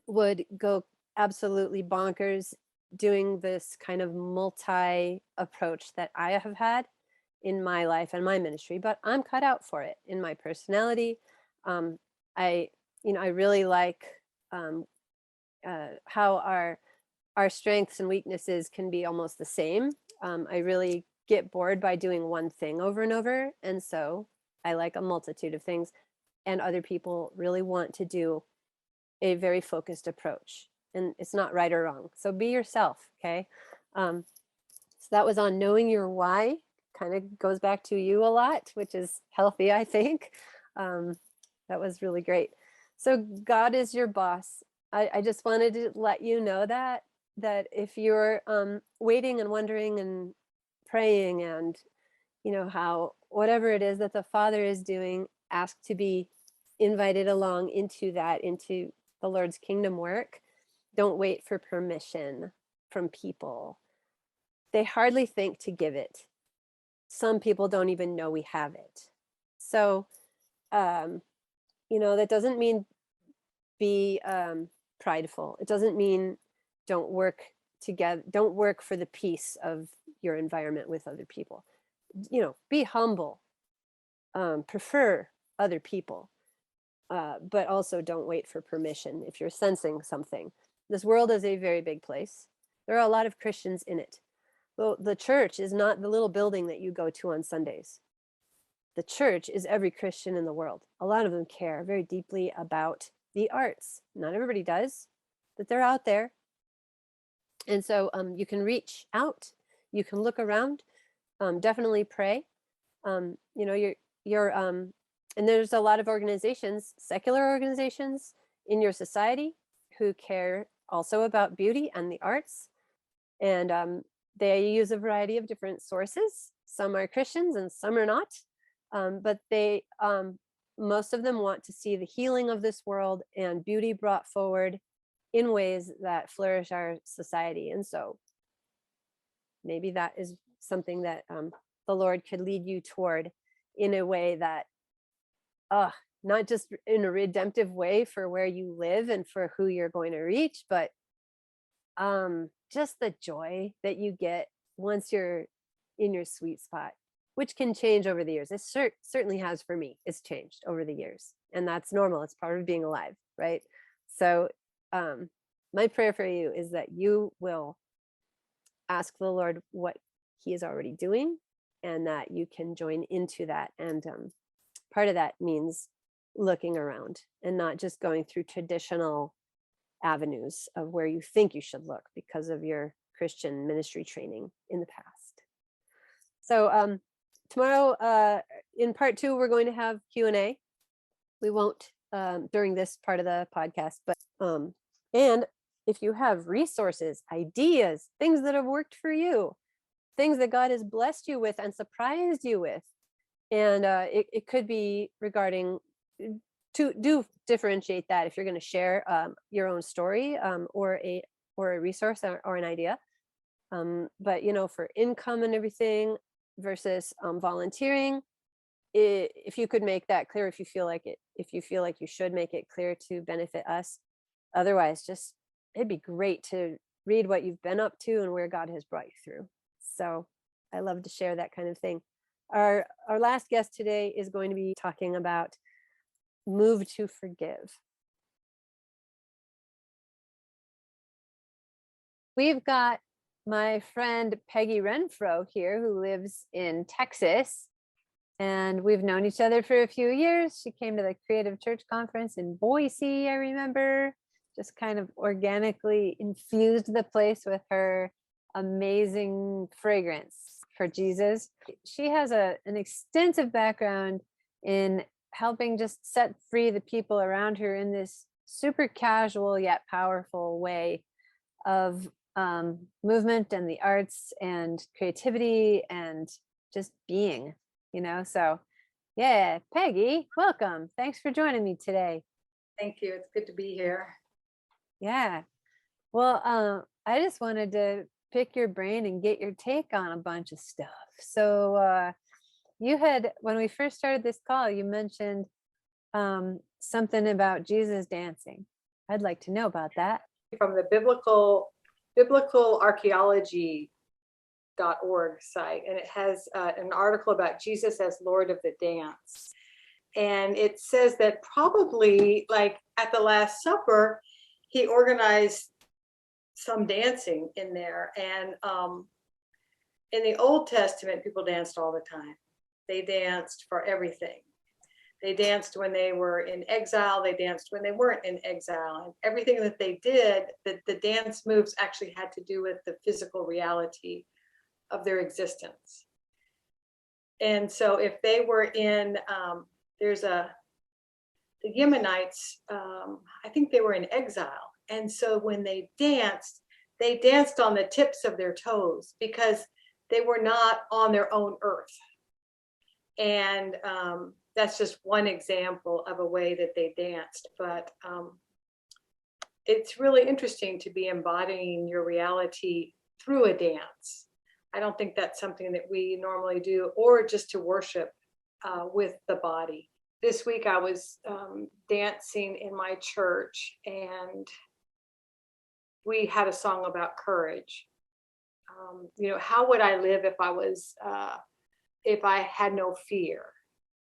would go absolutely bonkers doing this kind of multi approach that I have had in my life and my ministry, but I'm cut out for it in my personality. I really like how our strengths and weaknesses can be almost the same. I really get bored by doing one thing over and over. And so I like a multitude of things. And other people really want to do a very focused approach. And it's not right or wrong. So be yourself, okay? So that was on knowing your why. Kind of goes back to you a lot, which is healthy, I think. That was really great. So God is your boss. I just wanted to let you know that if you're waiting and wondering and praying and, you know, how whatever it is that the Father is doing, ask to be invited along into that, into the Lord's kingdom work. Don't wait for permission from people. They hardly think to give it. Some people don't even know we have it. So, you know, that doesn't mean be prideful. It doesn't mean don't work together, don't work for the peace of your environment with other people. You know, be humble, prefer other people, but also don't wait for permission if you're sensing something. This world is a very big place. There are a lot of Christians in it. Well, the church is not the little building that you go to on Sundays. The church is every Christian in the world. A lot of them care very deeply about the arts. Not everybody does, but they're out there. And so you can reach out, you can look around, definitely pray. You know, and there's a lot of organizations, secular organizations in your society who care also about beauty and the arts. And they use a variety of different sources. Some are Christians and some are not. But they, most of them want to see the healing of this world and beauty brought forward in ways that flourish our society. And so maybe that is something that the Lord could lead you toward in a way that, not just in a redemptive way for where you live and for who you're going to reach, but just the joy that you get once you're in your sweet spot, which can change over the years. It certainly has for me. It's changed over the years, and that's normal. It's part of being alive, right? So my prayer for you is that you will ask the Lord what he is already doing and that you can join into that. And part of that means looking around and not just going through traditional avenues of where you think you should look because of your Christian ministry training in the past. So tomorrow in part 2, we're going to have Q&A. We won't during this part of the podcast, but and if you have resources, ideas, things that have worked for you, things that God has blessed you with and surprised you with, and it could be regarding, do differentiate that if you're going to share your own story or a resource or an idea. But you know, for income and everything versus volunteering, if you could make that clear, if you feel like you should make it clear to benefit us. Otherwise, just it'd be great to read what you've been up to and where God has brought you through. So I love to share that kind of thing. Our last guest today is going to be talking about move to forgive. We've got my friend Peggy Renfro here, who lives in Texas, and we've known each other for a few years. She came to the Creative Church Conference in Boise, I remember, just kind of organically infused the place with her amazing fragrance for Jesus. She has an extensive background in helping just set free the people around her in this super casual yet powerful way of movement and the arts and creativity and just being, you know. So yeah, Peggy, welcome. Thanks for joining me today. Thank you. It's good to be here. Yeah. Well, I just wanted to pick your brain and get your take on a bunch of stuff. So you had, when we first started this call, you mentioned something about Jesus dancing. I'd like to know about that. From the biblical archaeology.org site, and it has an article about Jesus as Lord of the Dance. And it says that probably like at the Last Supper, he organized some dancing in there. And in the Old Testament, people danced all the time. They danced for everything. They danced when they were in exile. They danced when they weren't in exile. And everything that they did, the dance moves actually had to do with the physical reality of their existence. And so if they were in, the Yemenites, I think they were in exile. And so when they danced on the tips of their toes because they were not on their own earth. And that's just one example of a way that they danced. But it's really interesting to be embodying your reality through a dance. I don't think that's something that we normally do, or just to worship with the body. This week I was dancing in my church, and we had a song about courage. How would I live if I had no fear?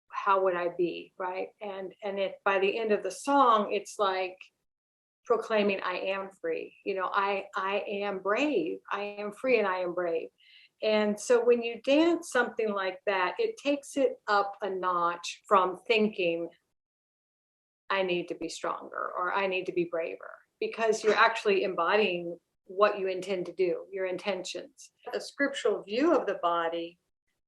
How would I be, right? And if by the end of the song, it's like proclaiming, I am free. I am brave. I am free, and I am brave. And so when you dance something like that, it takes it up a notch from thinking, I need to be stronger or I need to be braver, because you're actually embodying what you intend to do, your intentions. A scriptural view of the body,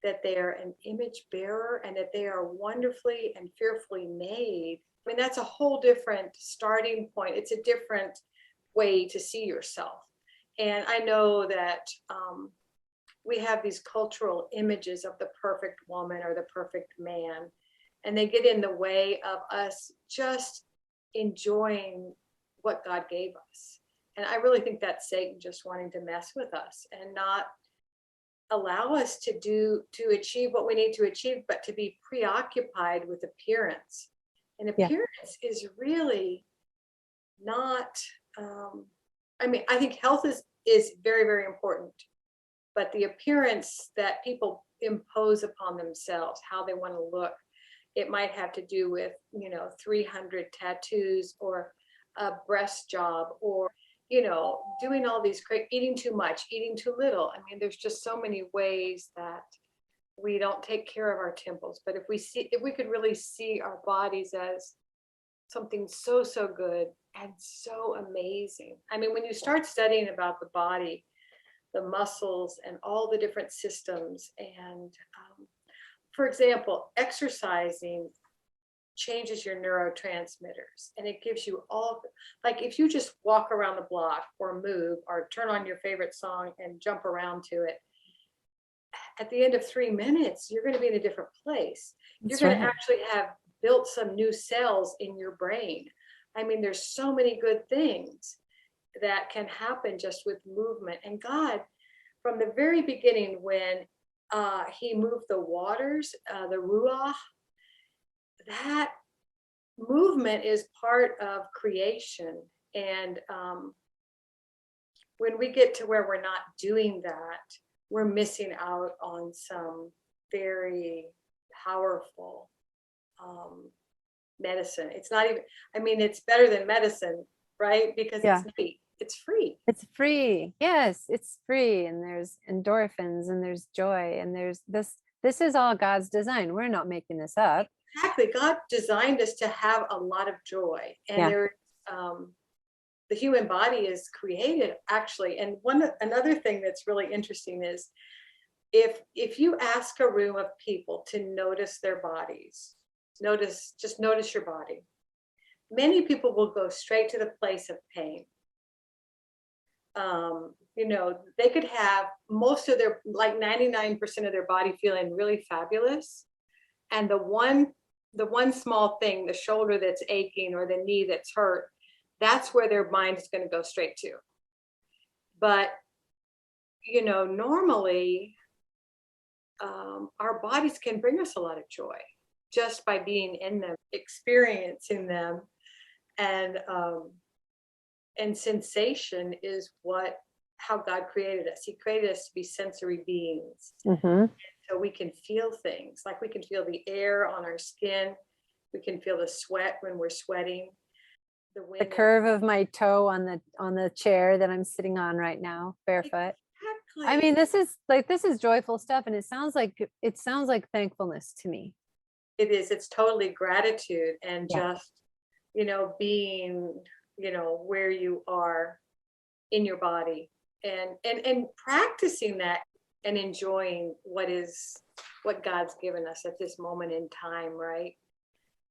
that they are an image bearer and that they are wonderfully and fearfully made. I mean, that's a whole different starting point. It's a different way to see yourself. And I know that we have these cultural images of the perfect woman or the perfect man, and they get in the way of us just enjoying what God gave us. And I really think that's Satan just wanting to mess with us and not allow us to achieve what we need to achieve, but to be preoccupied with appearance. And appearance is really not, I think health is very, very important, but the appearance that people impose upon themselves, how they want to look, it might have to do with, 300 tattoos or a breast job, or doing all these eating too much, eating too little. I mean, there's just so many ways that we don't take care of our temples. But if we could really see our bodies as something so, so good and so amazing. I mean, when you start studying about the body, the muscles and all the different systems, and for example, exercising changes your neurotransmitters, and it gives you all, like if you just walk around the block or move or turn on your favorite song and jump around to it, at the end of 3 minutes, you're going to be in a different place. You're going to actually have built some new cells in your brain. I mean, there's so many good things that can happen just with movement. And God, from the very beginning, when he moved the waters, the ruach, that movement is part of creation. And when we get to where we're not doing that, we're missing out on some very powerful medicine. It's not even, it's better than medicine, right? Because it's free. It's free. It's free. Yes, it's free. And there's endorphins and there's joy and there's this. This is all God's design. We're not making this up. Exactly. God designed us to have a lot of joy. And there's the human body is created actually. And another thing that's really interesting is if you ask a room of people to notice their bodies, just notice your body. Many people will go straight to the place of pain. They could have most of their, like 99% of their body feeling really fabulous. And the one small thing, the shoulder that's aching or the knee that's hurt, that's where their mind is going to go straight to. But, normally our bodies can bring us a lot of joy just by being in them, experiencing them. And sensation is how God created us. He created us to be sensory beings. Mm-hmm. So we can feel things, like we can feel the air on our skin. We can feel the sweat when we're sweating. the wind. The curve of my toe on the chair that I'm sitting on right now, barefoot. Exactly. I mean, this is joyful stuff, and it sounds like thankfulness to me. It is. It's totally gratitude and Yeah. just, being, where you are in your body and practicing that and enjoying what God's given us at this moment in time, right?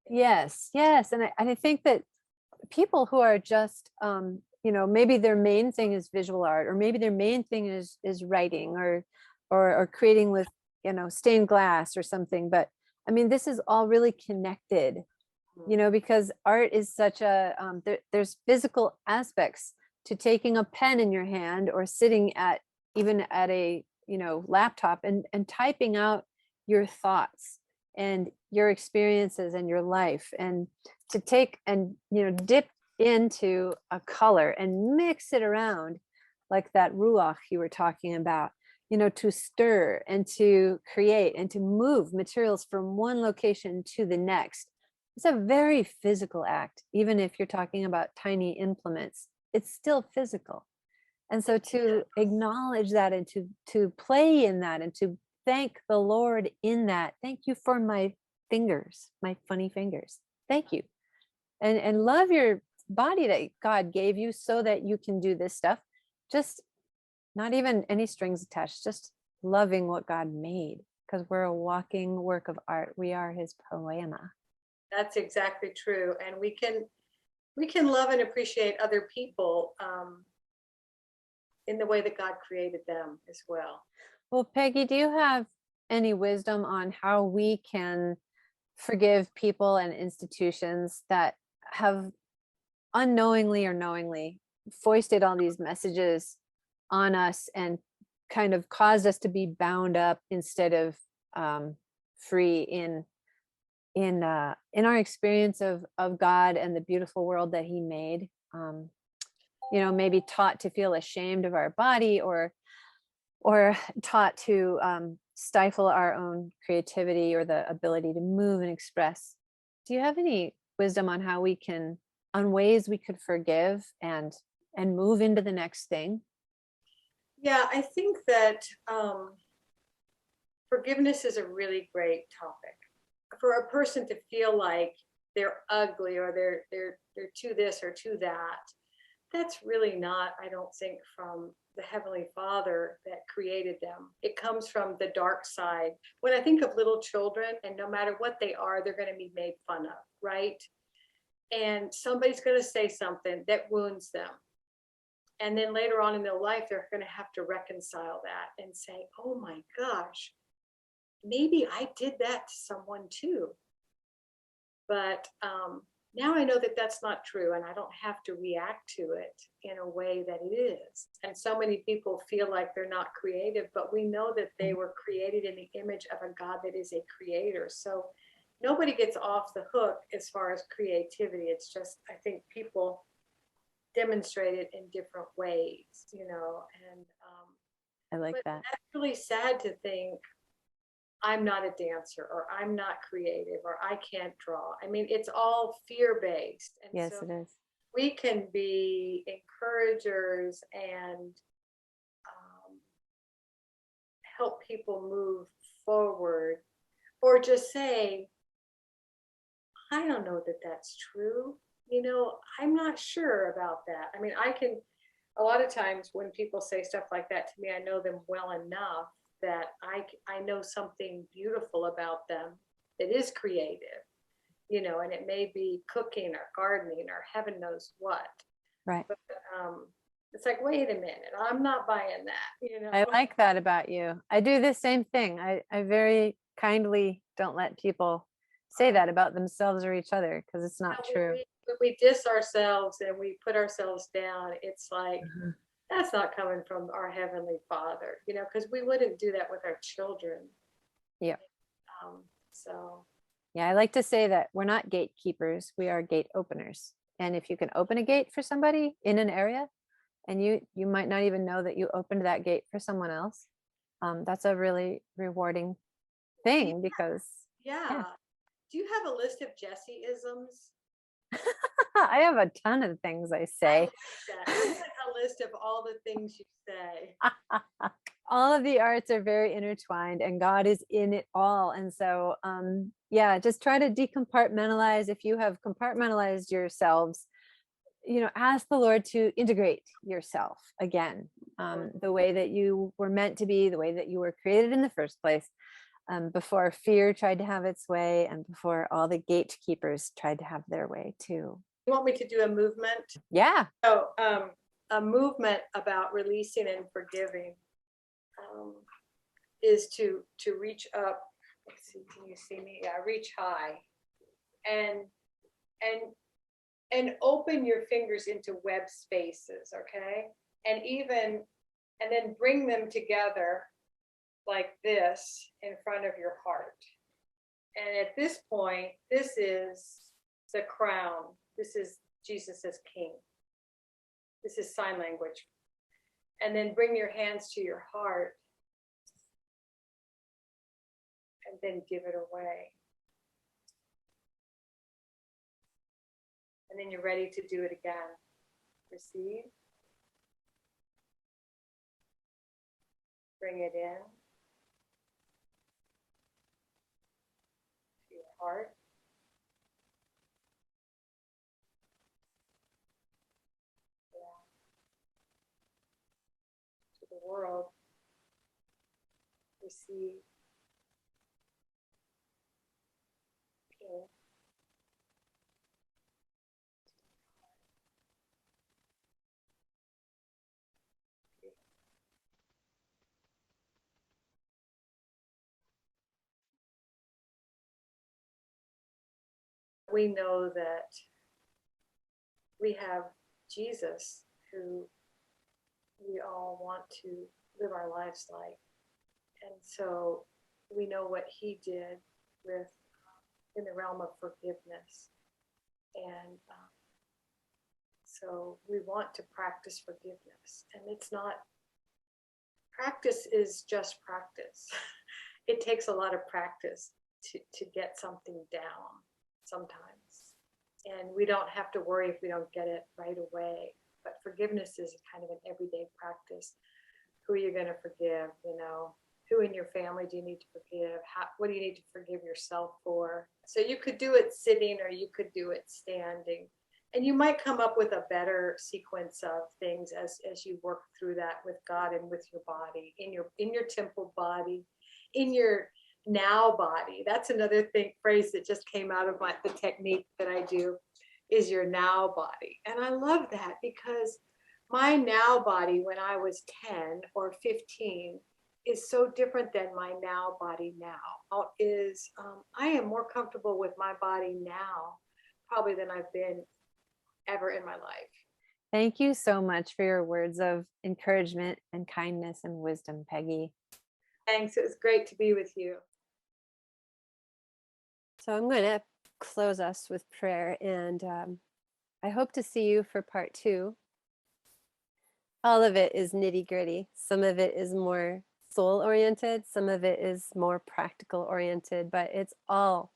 Yes, yes, and I think that people who are just maybe their main thing is visual art, or maybe their main thing is writing or creating with stained glass or something, but I mean, this is all really connected, because art is such a there's physical aspects to taking a pen in your hand or sitting at a laptop and typing out your thoughts and your experiences and your life, and to take and dip into a color and mix it around like that ruach you were talking about, to stir and to create and to move materials from one location to the next. It's a very physical act. Even if you're talking about tiny implements, it's still physical. And so to acknowledge that and to play in that and to thank the Lord in that. Thank you for my fingers, my funny fingers. Thank you. And love your body that God gave you so that you can do this stuff. Just not even any strings attached, just loving what God made, because we're a walking work of art. We are his poema. That's exactly true. And we can love and appreciate other people in the way that God created them as well. Well, Peggy, do you have any wisdom on how we can forgive people and institutions that have unknowingly or knowingly foisted all these messages on us and kind of caused us to be bound up instead of free in our experience of God and the beautiful world that he made? Maybe taught to feel ashamed of our body, or taught to stifle our own creativity or the ability to move and express. Do you have any wisdom on ways we could forgive and move into the next thing? Yeah, I think that forgiveness is a really great topic. For a person to feel like they're ugly or they're to this or to that, that's really not, I don't think, from the Heavenly Father that created them. It comes from the dark side. When I think of little children, and no matter what they are, they're going to be made fun of, right? And somebody's going to say something that wounds them. And then later on in their life, they're going to have to reconcile that and say, oh my gosh, maybe I did that to someone too. But now I know that that's not true, and I don't have to react to it in a way that it is. And so many people feel like they're not creative, but we know that they were created in the image of a God that is a creator. So nobody gets off the hook as far as creativity. It's just, I think people demonstrate it in different ways, and I like that. That's really sad to think I'm not a dancer, or I'm not creative, or I can't draw. I mean, it's all fear-based. And yes, so it is. we can be encouragers and help people move forward, or just say, I don't know that that's true. I'm not sure about that. I mean, a lot of times when people say stuff like that to me, I know them well enough that I know something beautiful about them that is creative, and it may be cooking or gardening or heaven knows what. Right. But it's like, wait a minute, I'm not buying that, I like that about you. I do the same thing. I very kindly don't let people say that about themselves or each other, because it's not true. When we diss ourselves and we put ourselves down, it's like, that's not coming from our Heavenly Father, because we wouldn't do that with our children. Yeah. So. Yeah, I like to say that we're not gatekeepers, we are gate openers. And if you can open a gate for somebody in an area, and you might not even know that you opened that gate for someone else, that's a really rewarding thing. Because yeah. Do you have a list of Jessie-isms? I have a ton of things I I say. like that. I want a list of all the things you say. All of the arts are very intertwined and God is in it all. And so, yeah, just try to decompartmentalize. If you have compartmentalized yourselves, ask the Lord to integrate yourself again, the way that you were meant to be, the way that you were created in the first place, before fear tried to have its way and before all the gatekeepers tried to have their way too. You want me to do a movement? Yeah. So, a movement about releasing and forgiving is to reach up. Let's see, can you see me? Yeah, reach high, and open your fingers into web spaces, okay? And then bring them together like this in front of your heart. And at this point, this is the crown. This is Jesus as King. This is sign language. And then bring your hands to your heart and then give it away. And then you're ready to do it again. Receive. Bring it in to your heart. Yeah. To the world. Receive. King. We know that we have Jesus who we all want to live our lives like. And so we know what he did with in the realm of forgiveness. And so we want to practice forgiveness. And it's not, practice is just practice. It takes a lot of practice to get something down sometimes. And we don't have to worry if we don't get it right away. But forgiveness is kind of an everyday practice. Who are you going to forgive? Who in your family do you need to forgive? What do you need to forgive yourself for? So you could do it sitting or you could do it standing. And you might come up with a better sequence of things as you work through that with God and with your body, in your temple body, in your now body. That's another phrase that just came out of the technique that I do, is your now body. And I love that because my now body when I was 10 or 15 is so different than my now body now. I am more comfortable with my body now probably than I've been ever in my life. Thank you so much for your words of encouragement and kindness and wisdom, Peggy. Thanks. It was great to be with you. So I'm going to close us with prayer, and I hope to see you for part 2. All of it is nitty gritty. Some of it is more soul oriented. Some of it is more practical oriented, but it's all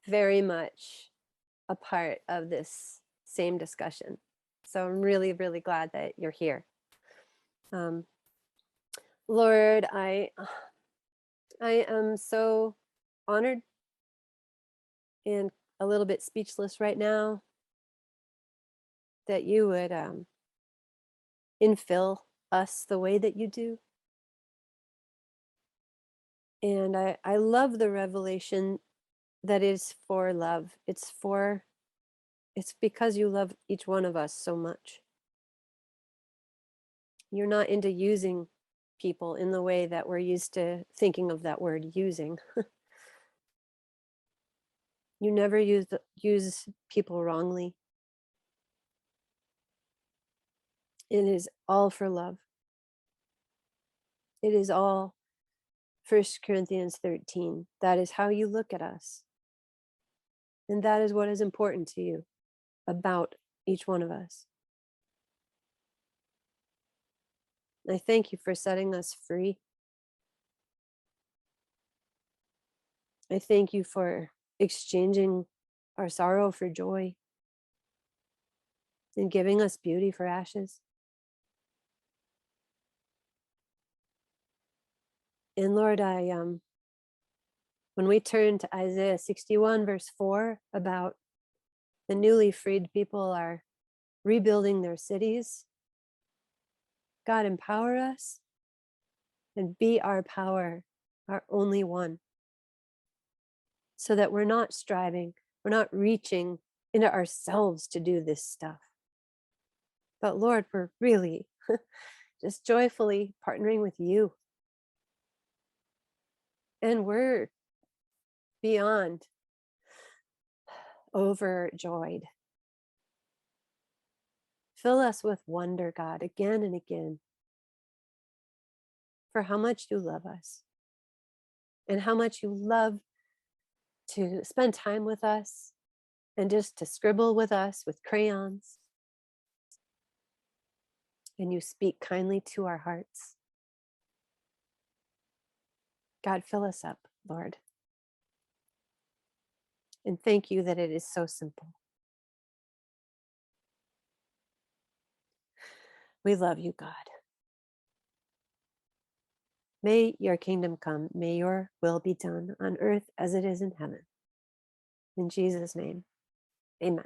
very much a part of this same discussion. So I'm really, really glad that you're here. Lord, I am so honored and a little bit speechless right now that you would infill us the way that you do. And I love the revelation that is for love. It's because you love each one of us so much. You're not into using people in the way that we're used to thinking of that word, using. You never use people wrongly. It is all for love. It is all 1 Corinthians 13. That is how you look at us. And that is what is important to you about each one of us. I thank you for setting us free. I thank you for exchanging our sorrow for joy. and giving us beauty for ashes. And Lord, when we turn to Isaiah 61, verse 4, about the newly freed people are rebuilding their cities, God, empower us and be our power, our only one, so that we're not striving, we're not reaching into ourselves to do this stuff. But Lord, we're really just joyfully partnering with you. And we're beyond overjoyed. Fill us with wonder, God, again and again, for how much you love us and how much you love to spend time with us and just to scribble with us with crayons. And you speak kindly to our hearts. God, fill us up, Lord. And thank you that it is so simple. We love you, God. May your kingdom come. May your will be done on earth as it is in heaven. In Jesus' name, amen.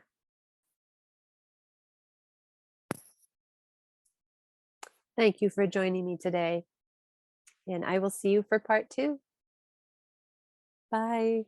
Thank you for joining me today. And I will see you for part 2. Bye.